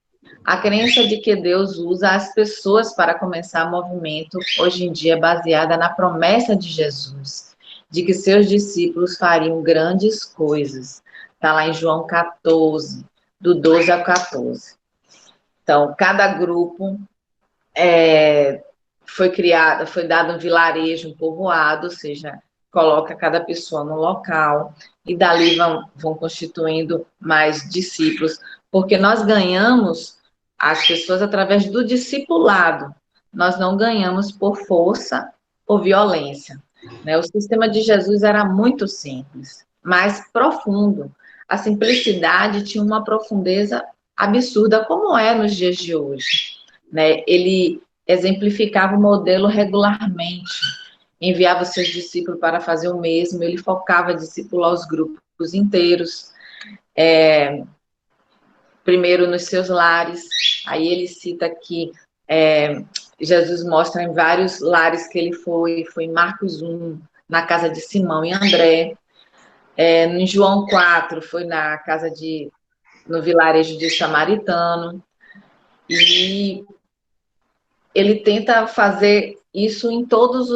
A crença de que Deus usa as pessoas para começar movimento, hoje em dia é baseada na promessa de Jesus, de que seus discípulos fariam grandes coisas. Está lá em João 14, do 12 ao 14. Então, cada grupo foi dado um vilarejo, um povoado, ou seja, coloca cada pessoa no local, e dali vão constituindo mais discípulos, porque nós ganhamos as pessoas através do discipulado, nós não ganhamos por força ou violência, né? O sistema de Jesus era muito simples, mas profundo. A simplicidade tinha uma profundeza absurda, como é nos dias de hoje, né? Ele exemplificava o modelo regularmente, enviava seus discípulos para fazer o mesmo, ele focava discipular os grupos inteiros, primeiro nos seus lares. Aí ele cita que Jesus mostra em vários lares que ele foi em Marcos 1, na casa de Simão e André, em João 4, foi no vilarejo de Samaritano, e ele tenta fazer isso em todas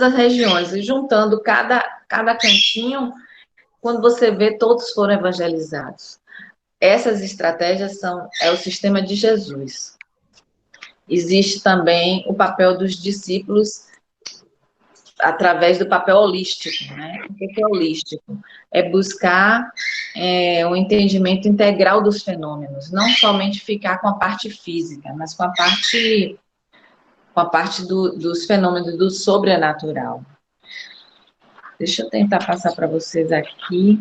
as regiões, e juntando cada cantinho, quando você vê, todos foram evangelizados. Essas estratégias é o sistema de Jesus. Existe também o papel dos discípulos através do papel holístico, né? O que é holístico? É buscar um entendimento integral dos fenômenos, não somente ficar com a parte física, mas com a parte dos fenômenos do sobrenatural. Deixa eu tentar passar para vocês aqui.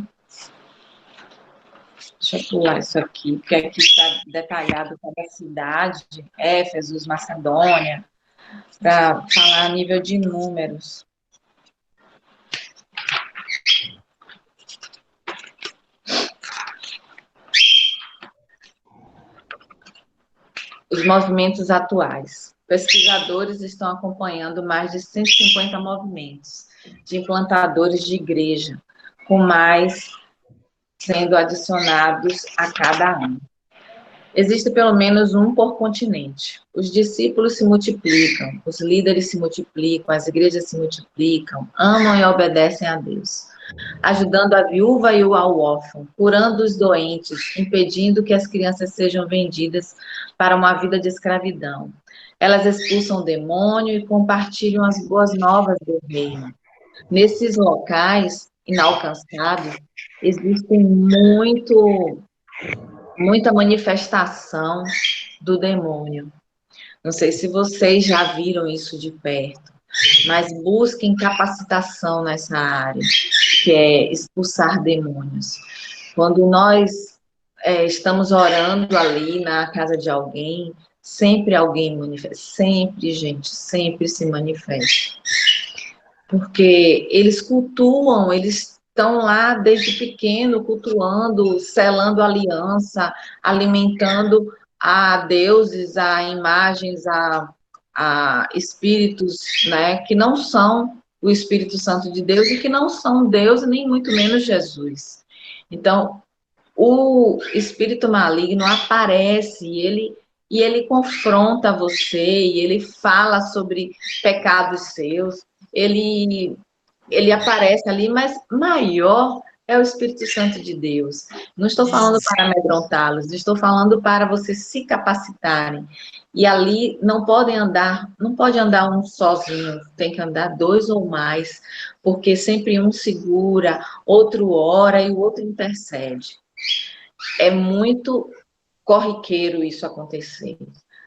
Deixa eu pular isso aqui, porque aqui está detalhado cada cidade, Éfeso, Macedônia, para falar a nível de números. Os movimentos atuais. Pesquisadores estão acompanhando mais de 150 movimentos de implantadores de igreja, com mais sendo adicionados a cada ano. Existe pelo menos um por continente. Os discípulos se multiplicam, os líderes se multiplicam, as igrejas se multiplicam, amam e obedecem a Deus, ajudando a viúva e o órfão, curando os doentes, impedindo que as crianças sejam vendidas para uma vida de escravidão. Elas expulsam o demônio e compartilham as boas novas do reino. Nesses locais inalcançados, existe muita manifestação do demônio. Não sei se vocês já viram isso de perto, mas busquem capacitação nessa área. que é expulsar demônios. Quando nós estamos orando ali na casa de alguém, sempre alguém manifesta, sempre, gente, sempre se manifesta. Porque eles cultuam, eles estão lá desde pequeno, cultuando, selando aliança, alimentando a deuses, a imagens, a espíritos, né, que não são o Espírito Santo de Deus e que não são Deus, nem muito menos Jesus. Então, o espírito maligno aparece e ele confronta você, e ele fala sobre pecados seus, ele, ele aparece ali, mas maior é o Espírito Santo de Deus. Não estou falando para amedrontá-los, estou falando para vocês se capacitarem. E ali não pode andar um sozinho, tem que andar dois ou mais, porque sempre um segura, outro ora e o outro intercede. É muito corriqueiro isso acontecer.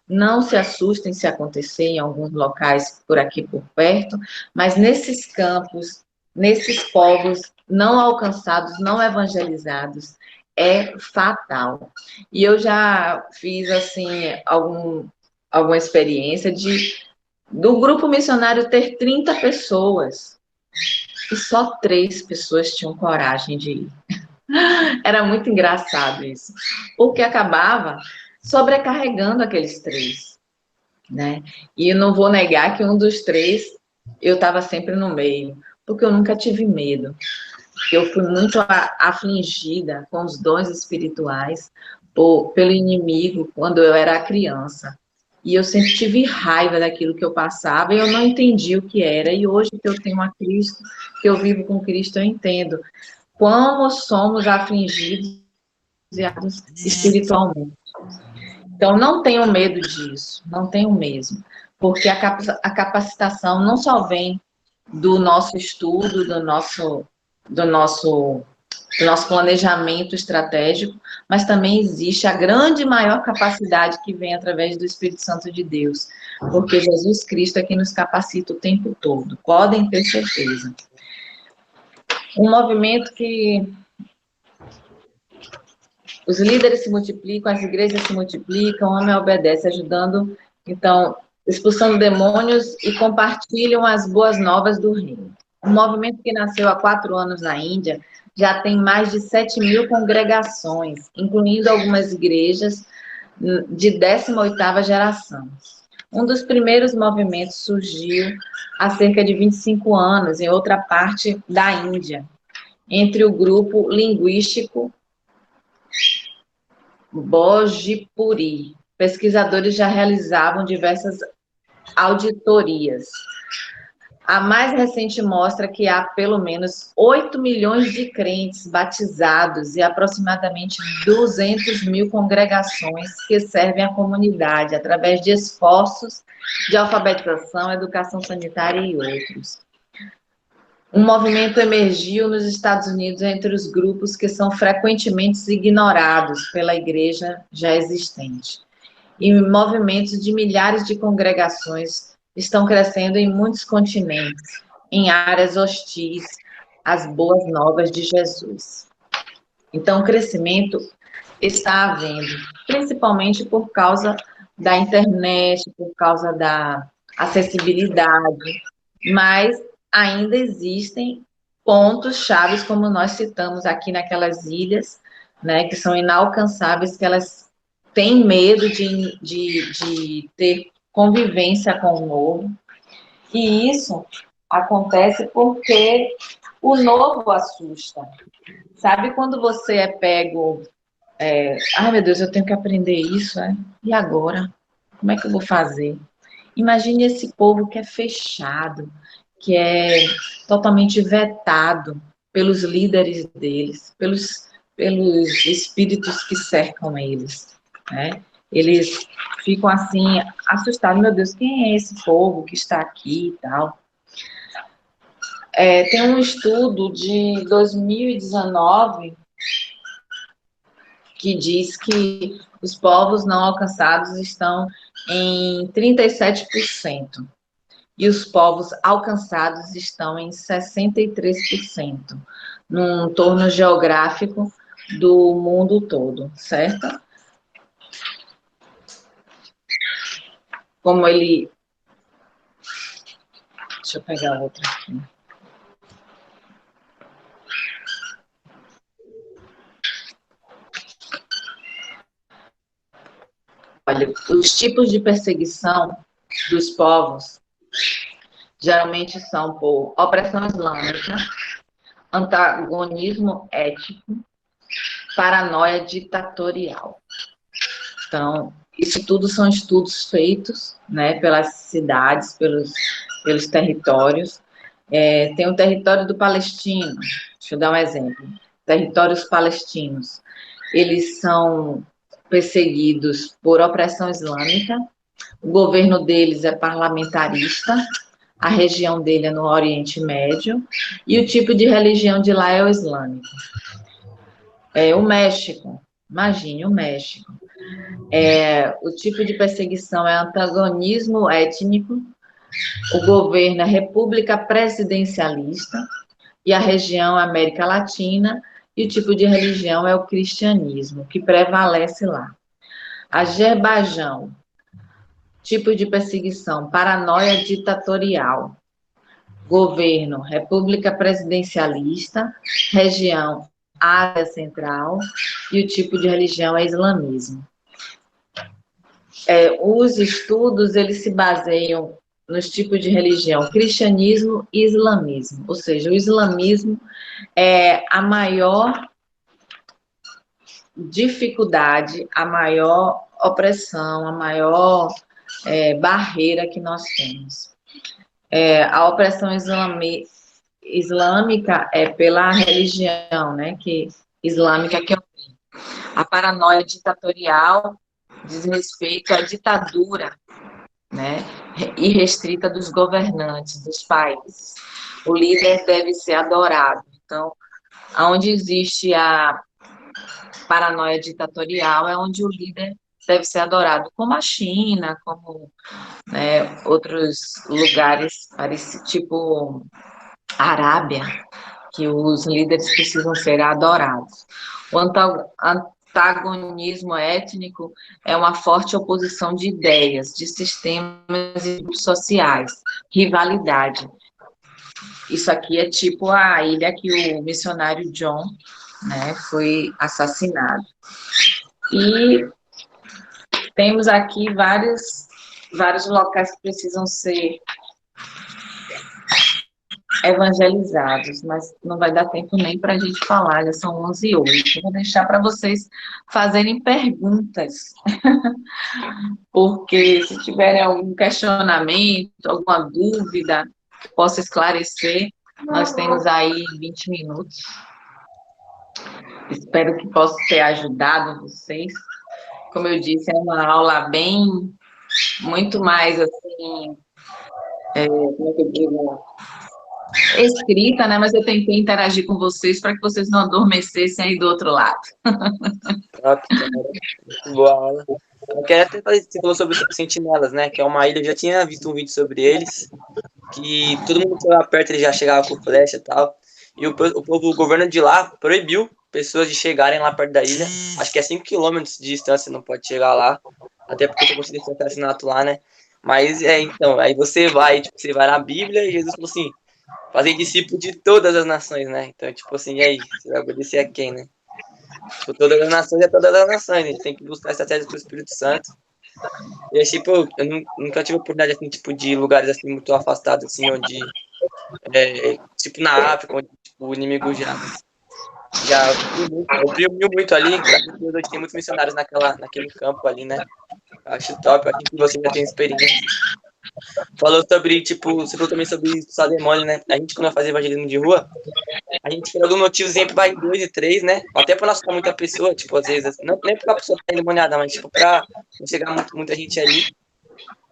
Não se assustem se acontecer em alguns locais por aqui por perto, mas nesses campos, nesses povos não alcançados, não evangelizados, é fatal. E eu já fiz assim alguma experiência do grupo missionário ter 30 pessoas e só 3 pessoas tinham coragem de ir. Era muito engraçado isso, porque acabava sobrecarregando aqueles 3, né? E eu não vou negar que um dos 3 eu estava sempre no meio, porque eu nunca tive medo. Eu fui muito afligida com os dons espirituais pelo inimigo quando eu era criança. E eu sempre tive raiva daquilo que eu passava e eu não entendi o que era. E hoje que eu tenho a Cristo, que eu vivo com Cristo, eu entendo como somos afligidos espiritualmente. Então, não tenham medo disso, não tenham mesmo, porque a capacitação não só vem do nosso estudo, do nosso planejamento estratégico, mas também existe a grande maior capacidade que vem através do Espírito Santo de Deus, porque Jesus Cristo é quem nos capacita o tempo todo, podem ter certeza. Um movimento que os líderes se multiplicam, as igrejas se multiplicam, o homem obedece, ajudando, então, expulsando demônios e compartilham as boas novas do reino. Um movimento que nasceu há 4 anos na Índia já tem mais de 7.000 congregações, incluindo algumas igrejas de 18ª geração. Um dos primeiros movimentos surgiu há cerca de 25 anos, em outra parte da Índia, entre o grupo linguístico Bhojpuri. Pesquisadores já realizavam diversas auditorias. A mais recente mostra que há pelo menos 8 milhões de crentes batizados e aproximadamente 200.000 congregações que servem à comunidade através de esforços de alfabetização, educação sanitária e outros. Um movimento emergiu nos Estados Unidos entre os grupos que são frequentemente ignorados pela igreja já existente. E movimentos de milhares de congregações estão crescendo em muitos continentes, em áreas hostis às boas novas de Jesus. Então, o crescimento está havendo, principalmente por causa da internet, por causa da acessibilidade, mas ainda existem pontos chaves, como nós citamos aqui naquelas ilhas, né, que são inalcançáveis, que elas têm medo de ter convivência com o novo, e isso acontece porque o novo assusta. Sabe quando você é pego, ai meu Deus, eu tenho que aprender isso, e agora? Como é que eu vou fazer? Imagine esse povo que é fechado, que é totalmente vetado pelos líderes deles, pelos espíritos que cercam eles, né? Eles ficam assim, assustados, meu Deus, quem é esse povo que está aqui e tal? Tem um estudo de 2019 que diz que os povos não alcançados estão em 37%. e os povos alcançados estão em 63%, num entorno geográfico do mundo todo, certo? Como ele... Deixa eu pegar outra aqui. Olha, os tipos de perseguição dos povos geralmente são por opressão islâmica, antagonismo étnico, paranoia ditatorial. Então, isso tudo são estudos feitos, né, pelas cidades, pelos territórios. Tem o território do Palestino, deixa eu dar um exemplo. Territórios palestinos, eles são perseguidos por opressão islâmica, o governo deles é parlamentarista, a região dele é no Oriente Médio, e o tipo de religião de lá é o islâmico. O México, imagine o México. O tipo de perseguição é antagonismo étnico, o governo é república presidencialista, e a região é América Latina, e o tipo de religião é o cristianismo, que prevalece lá. Azerbaijão, tipo de perseguição, paranoia ditatorial, governo, república presidencialista, região, Ásia Central, e o tipo de religião é islamismo. Os estudos, eles se baseiam nos tipos de religião, cristianismo e islamismo, ou seja, o islamismo é a maior dificuldade, a maior opressão, a maior barreira que nós temos. A opressão islâmica é pela religião, né, islâmica que a paranoia ditatorial diz respeito à ditadura, né, irrestrita dos governantes, dos países. O líder deve ser adorado. Então, onde existe a paranoia ditatorial é onde o líder deve ser adorado, como a China, como, né, outros lugares, tipo a Arábia, que os líderes precisam ser adorados. O antagonismo étnico é uma forte oposição de ideias, de sistemas e grupos sociais, rivalidade. Isso aqui é tipo a ilha que o missionário John, né, foi assassinado. E temos aqui vários locais que precisam ser evangelizados, mas não vai dar tempo nem para a gente falar, já são 11h08. Eu vou deixar para vocês fazerem perguntas, porque se tiverem algum questionamento, alguma dúvida, que possa esclarecer, nós temos aí 20 minutos. Espero que possa ter ajudado vocês. Como eu disse, é uma aula muito mais, assim, como é que eu digo, escrita, né? Mas eu tentei interagir com vocês para que vocês não adormecessem aí do outro lado. Muito boa aula. Eu quero até fazer, você falou sobre os sentinelas, né? Que é uma ilha, eu já tinha visto um vídeo sobre eles, que todo mundo que chegava perto, ele já chegava com flecha e tal. E o governo de lá proibiu pessoas de chegarem lá perto da ilha. Acho que é 5 quilômetros de distância, não pode chegar lá. Até porque você conseguiu esse assassinato lá, né? Mas, então, aí você vai na Bíblia e Jesus falou assim, fazer discípulo de todas as nações, né? Então, tipo assim, e aí? Você vai obedecer a quem, né? Tipo, todas as nações é todas as nações, a gente tem que buscar estratégias pro Espírito Santo. E aí, tipo, eu nunca tive oportunidade, assim, tipo, de lugares, assim, muito afastados, assim, onde, tipo, na África, onde, tipo, o inimigo já oprimiu muito ali, graças a Deus, hoje tem muitos missionários naquele campo ali, né? Acho top, acho que você já tem experiência. Falou sobre, tipo, você falou também sobre expulsar demônio, né? A gente, quando vai fazer evangelismo de rua, a gente, por algum motivo, sempre vai em 2 e 3, né? Até pra não assustar muita pessoa, tipo, às vezes, não nem porque a pessoa tá endemoniada, mas, tipo, pra não chegar muita gente ali.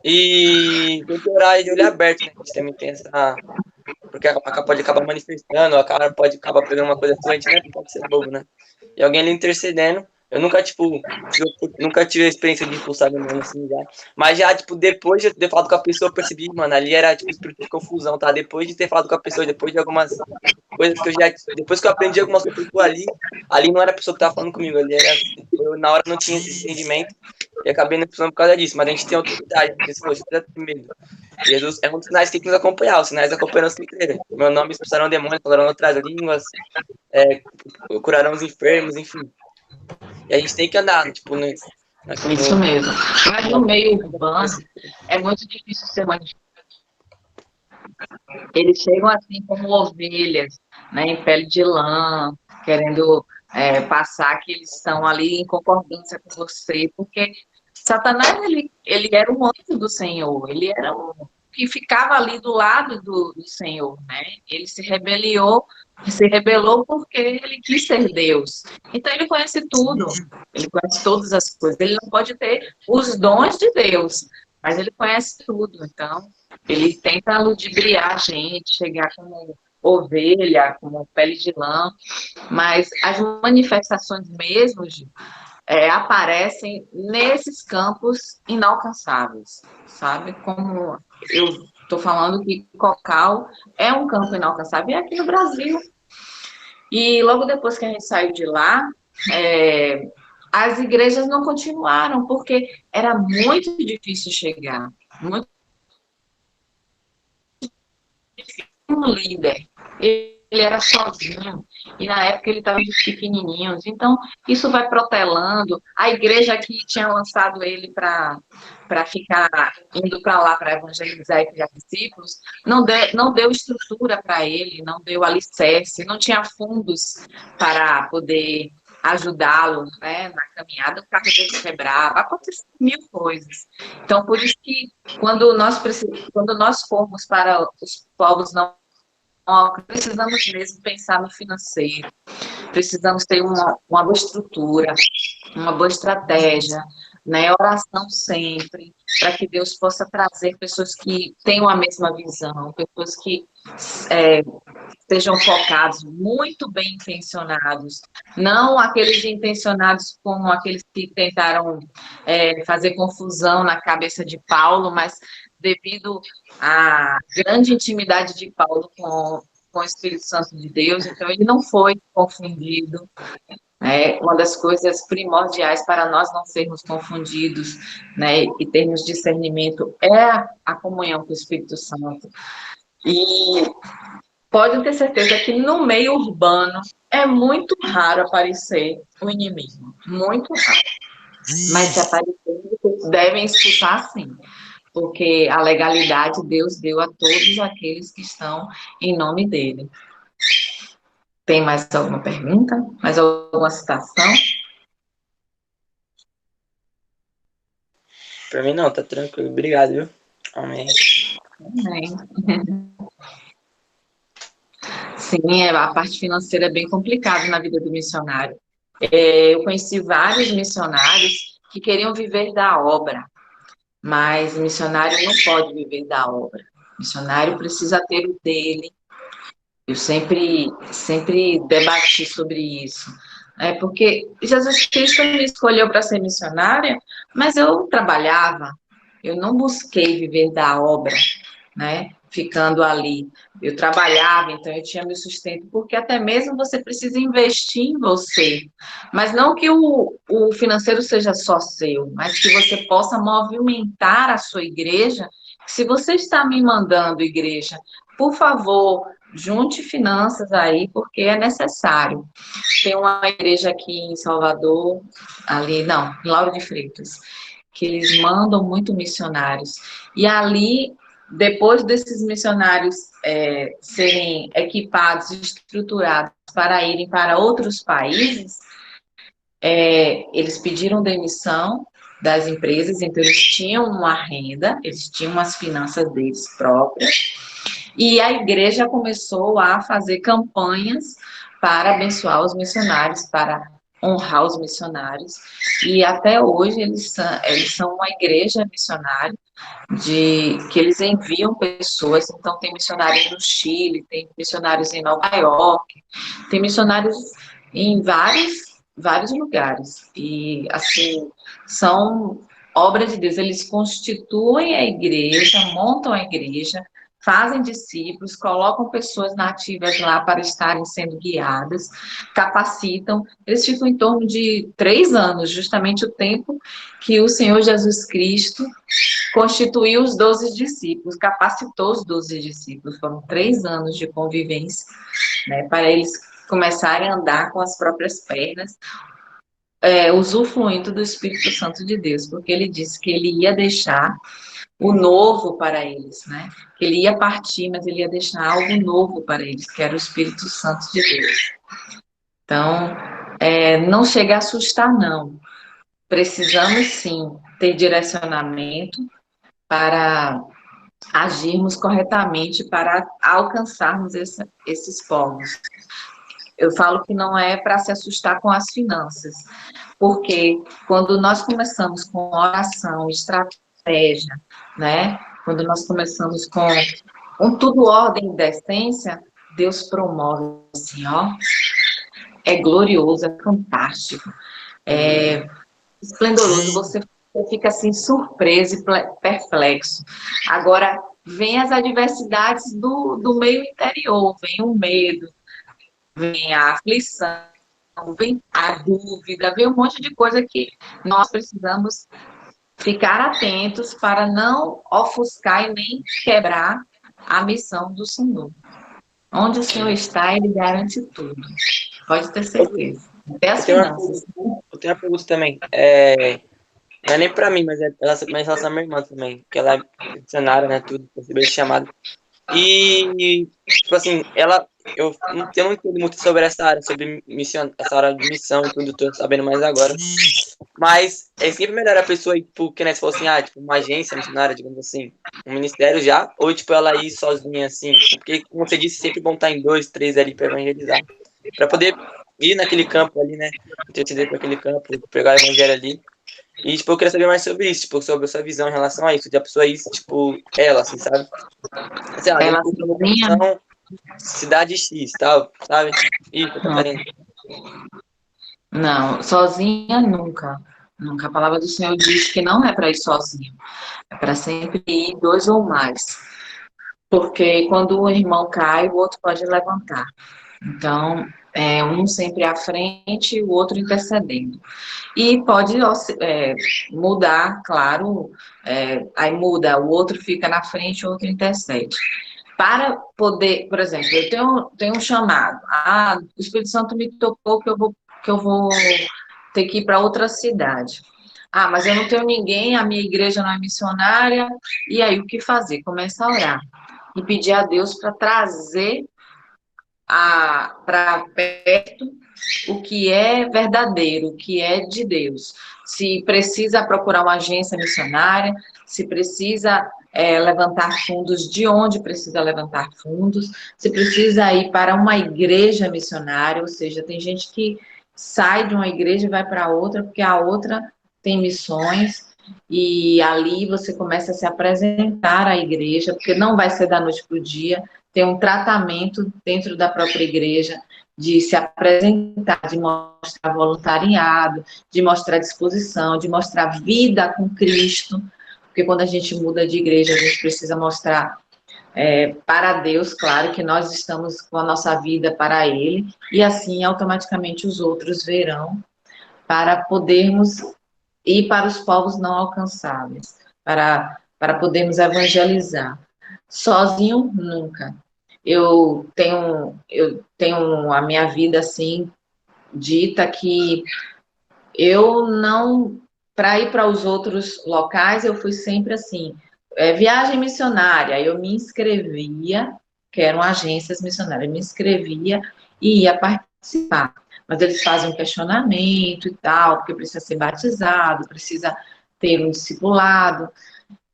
E tem que orar de olho aberto, né? A gente também tem essa... Porque a cara pode acabar manifestando, a cara pode acabar pegando uma coisa sua, a gente não pode ser bobo, né? E alguém ali intercedendo Eu nunca, tipo, nunca tive a experiência de expulsar demônio assim já. Mas já, tipo, depois de ter falado com a pessoa, eu percebi, mano, ali era, tipo, espírito de confusão, tá? Depois de ter falado com a pessoa, depois de algumas coisas que eu já. Depois que eu aprendi algumas coisas por ali não era a pessoa que tava falando comigo, ali era. Eu, na hora não tinha esse entendimento e acabei não expulsando por causa disso. Mas a gente tem autoridade, porque se você precisa ter medo. Jesus é um dos sinais que tem que nos acompanhar, os sinais acompanham os que creem. Meu nome expulsarão demônios, falarão outras línguas, curarão os enfermos, enfim. E a gente tem que andar, tipo, Isso mesmo. Mas no meio urbano é muito difícil ser manifestado. Eles chegam assim como ovelhas, né, em pele de lã, querendo passar que eles estão ali em concordância com você, porque Satanás, ele era um anjo do Senhor, ele era um que ficava ali do lado do Senhor, né? Ele se rebelou porque ele quis ser Deus. Então ele conhece tudo, ele conhece todas as coisas. Ele não pode ter os dons de Deus, mas ele conhece tudo. Então ele tenta ludibriar a gente, chegar como ovelha, como pele de lã, mas as manifestações mesmo, aparecem nesses campos inalcançáveis, sabe? Como eu estou falando que Cocal é um campo inalcançável, e é aqui no Brasil. E logo depois que a gente saiu de lá, as igrejas não continuaram, porque era muito difícil chegar, muito um líder. Ele era sozinho, e na época ele estava de pequenininhos, então isso vai protelando. A igreja que tinha lançado ele para ficar indo para lá para evangelizar e criar discípulos, não deu estrutura para ele, não deu alicerce, não tinha fundos para poder ajudá-lo, né, na caminhada, o carro dele quebrava, aconteceu mil coisas. Então, por isso que quando nós formos para os povos não, precisamos mesmo pensar no financeiro, precisamos ter uma boa estrutura, uma boa estratégia, né? Oração sempre, para que Deus possa trazer pessoas que tenham a mesma visão, pessoas que sejam focados, muito bem intencionados, não aqueles intencionados como aqueles que tentaram fazer confusão na cabeça de Paulo, mas devido à grande intimidade de Paulo com o Espírito Santo de Deus, então ele não foi confundido. Uma das coisas primordiais para nós não sermos confundidos, né, e termos discernimento é a comunhão com o Espírito Santo. E pode ter certeza que no meio urbano é muito raro aparecer o inimigo, muito raro. Mas se aparecer, devem expulsar sim, porque a legalidade Deus deu a todos aqueles que estão em nome dele. Tem mais alguma pergunta? Mais alguma citação? Pra mim não, tá tranquilo. Obrigado, viu? Amém. Amém. Sim, a parte financeira é bem complicada na vida do missionário. Eu conheci vários missionários que queriam viver da obra, mas o missionário não pode viver da obra. O missionário precisa ter o dele. Eu sempre debati sobre isso. Porque Jesus Cristo me escolheu para ser missionária, mas eu trabalhava, eu não busquei viver da obra, né? Ficando ali. Eu trabalhava, então eu tinha meu sustento, porque até mesmo você precisa investir em você. Mas não que o financeiro seja só seu, mas que você possa movimentar a sua igreja. Se você está me mandando, igreja, por favor, junte finanças aí, porque é necessário. Tem uma igreja aqui em Salvador, em Lauro de Freitas, que eles mandam muito missionários. E ali, depois desses missionários serem equipados, estruturados para irem para outros países, eles pediram demissão das empresas, então eles tinham uma renda, eles tinham umas finanças deles próprias, e a igreja começou a fazer campanhas para abençoar os missionários, para honrar os missionários, e até hoje eles são uma igreja missionária, que eles enviam pessoas. Então tem missionários no Chile, tem missionários em Nova York, tem missionários em vários vários lugares. E, assim, são obra de Deus. Eles constituem a igreja, montam a igreja, fazem discípulos, colocam pessoas nativas lá para estarem sendo guiadas, capacitam. Eles ficam em torno de 3 anos, justamente o tempo que o Senhor Jesus Cristo constituiu os 12 discípulos, capacitou os 12 discípulos. Foram 3 anos de convivência, né, para eles começarem a andar com as próprias pernas, usufruindo do Espírito Santo de Deus, porque ele disse que ele ia deixar o novo para eles, né? Que ele ia partir, mas ele ia deixar algo novo para eles, que era o Espírito Santo de Deus. Então, não chega a assustar, não. Precisamos, sim, ter direcionamento para agirmos corretamente, para alcançarmos esses povos. Eu falo que não é para se assustar com as finanças, porque quando nós começamos com oração, estratégia, né? Quando nós começamos com tudo ordem e decência, Deus promove assim, ó, é glorioso, é fantástico, é esplendoroso, você fica assim surpreso e perplexo. Agora, vem as adversidades do meio interior, vem o medo, vem a aflição, vem a dúvida, vem um monte de coisa que nós precisamos ficar atentos para não ofuscar e nem quebrar a missão do Senhor. Onde o Senhor está, Ele garante tudo. Pode ter certeza. Até as finanças. Eu tenho uma pergunta também. Não é nem pra mim, mas em relação à minha irmã também, que ela é funcionária, né, tudo, recebeu esse chamado. E, tipo assim, eu não entendo muito sobre essa área, sobre essa área de missão e tudo, tô sabendo mais agora. Mas é sempre melhor a pessoa ir, tipo, que nem se fosse assim, tipo, uma agência missionária, digamos assim, um ministério já, ou, tipo, ela ir sozinha, assim, porque, como você disse, sempre bom estar em 2, 3 ali pra evangelizar, pra poder ir naquele campo ali, né, interceder para aquele campo, pregar o evangelho ali. E, tipo, eu queria saber mais sobre isso, tipo, sobre a sua visão em relação a isso, de a pessoa ir, tipo, ela, assim, sabe? Sei lá, Ela sozinha? cidade X, tal, sabe? Ih, Catarina. Não, sozinha nunca. Nunca. A palavra do Senhor diz que não é para ir sozinho. É para sempre ir 2 ou mais. Porque quando um irmão cai, o outro pode levantar. Então, um sempre à frente e o outro intercedendo. E pode mudar, claro, aí muda, o outro fica na frente, o outro intercede. Para poder, por exemplo, eu tenho um chamado, o Espírito Santo me tocou que eu vou ter que ir para outra cidade. Mas eu não tenho ninguém, a minha igreja não é missionária, e aí o que fazer? Começa a orar e pedir a Deus para trazer para perto o que é verdadeiro, o que é de Deus. Se precisa procurar uma agência missionária, se precisa levantar fundos, de onde precisa levantar fundos, se precisa ir para uma igreja missionária, ou seja, tem gente que sai de uma igreja e vai para outra, porque a outra tem missões, e ali você começa a se apresentar à igreja, porque não vai ser da noite para o dia, tem um tratamento dentro da própria igreja, de se apresentar, de mostrar voluntariado, de mostrar disposição, de mostrar vida com Cristo, porque quando a gente muda de igreja, a gente precisa mostrar para Deus, claro, que nós estamos com a nossa vida para Ele, e assim automaticamente os outros verão, para podermos ir para os povos não alcançáveis, para podermos evangelizar. Sozinho, nunca. Eu tenho a minha vida assim dita que eu não, para ir para os outros locais, eu fui sempre assim, viagem missionária, eu me inscrevia, que eram agências missionárias, eu me inscrevia e ia participar. Mas eles fazem um questionamento e tal, porque precisa ser batizado, precisa ter um discipulado,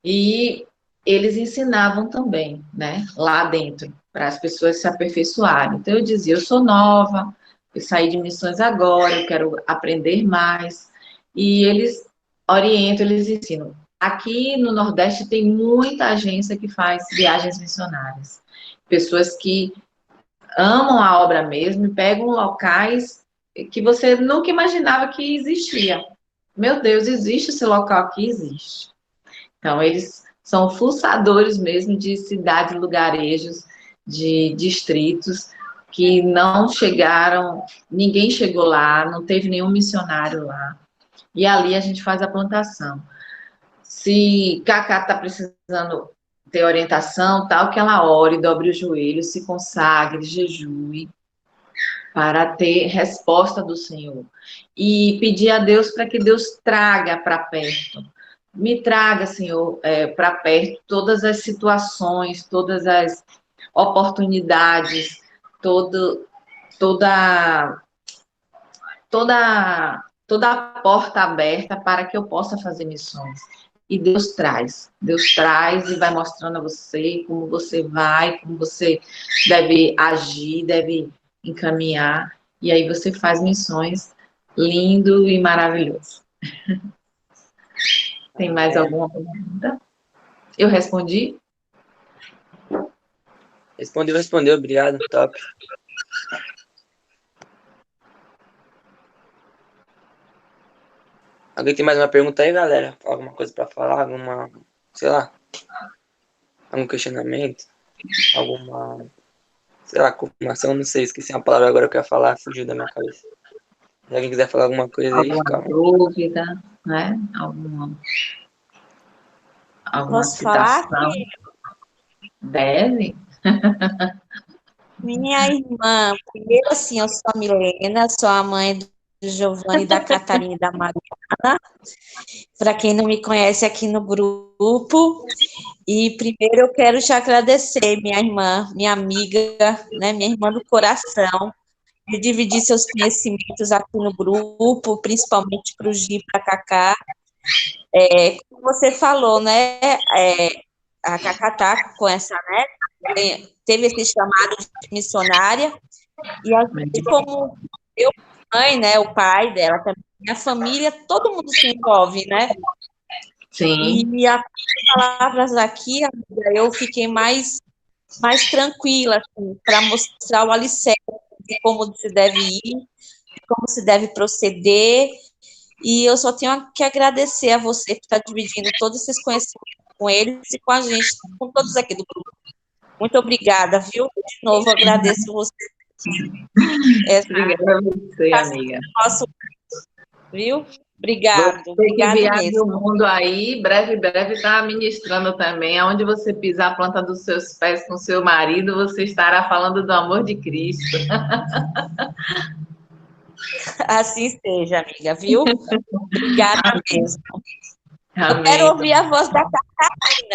e eles ensinavam também, né, lá dentro, para as pessoas se aperfeiçoarem. Então, eu dizia, eu sou nova, eu saí de missões agora, eu quero aprender mais. E eles orientam, eles ensinam. Aqui no Nordeste tem muita agência que faz viagens missionárias. Pessoas que amam a obra mesmo e pegam locais que você nunca imaginava que existia. Meu Deus, existe esse local aqui? Existe. Então, eles são fuçadores mesmo de cidades, lugarejos, de distritos que não chegaram, ninguém chegou lá, não teve nenhum missionário lá. E ali a gente faz a plantação. Se Cacá está precisando ter orientação, tal, que ela ore, dobre o joelho, se consagre, jejue, para ter resposta do Senhor. E pedir a Deus para que Deus traga para perto. Me traga, Senhor, para perto todas as situações, todas as oportunidades, toda, toda a porta aberta para que eu possa fazer missões. E Deus traz e vai mostrando a você como você vai, como você deve agir, deve encaminhar, e aí você faz missões lindo e maravilhoso. Tem mais alguma pergunta? Eu respondi? Respondeu, obrigado, top. Alguém tem mais uma pergunta aí, galera? Alguma coisa para falar? Alguma, sei lá, algum questionamento? Alguma, sei lá, confirmação? Não sei, esqueci uma palavra agora que eu ia falar, fugiu da minha cabeça. Se alguém quiser falar alguma coisa aí, Alguma calma. dúvida, né? Alguma Posso falar citação? que Deve? minha irmã, primeiro assim, eu sou a Milena, sou a mãe do Giovanni, da Catarina e da Mariana. Para quem não me conhece aqui no grupo, e primeiro eu quero te agradecer, minha irmã, minha amiga, né, minha irmã do coração, de dividir seus conhecimentos aqui no grupo, principalmente para o Gi e para a Cacá. Como você falou, né, a Cacá tá com essa, né, teve esse chamado de missionária, e assim como eu, mãe, né, o pai dela também, minha família, todo mundo se envolve, né? Sim. E as palavras aqui, amiga, eu fiquei mais tranquila, assim, para mostrar o alicerce de como se deve ir, de como se deve proceder, e eu só tenho que agradecer a você por estar dividindo todos esses conhecimentos com eles e com a gente, com todos aqui do grupo. Muito obrigada, viu? De novo, agradeço você. Obrigada a você, amiga. Viu? Obrigado. Você que Obrigado viaja mesmo. o mundo aí, breve está ministrando também. Aonde você pisar a planta dos seus pés com seu marido, você estará falando do amor de Cristo. Assim seja, amiga, viu? Obrigada mesmo. Amém. Eu quero ouvir a voz da Catarina.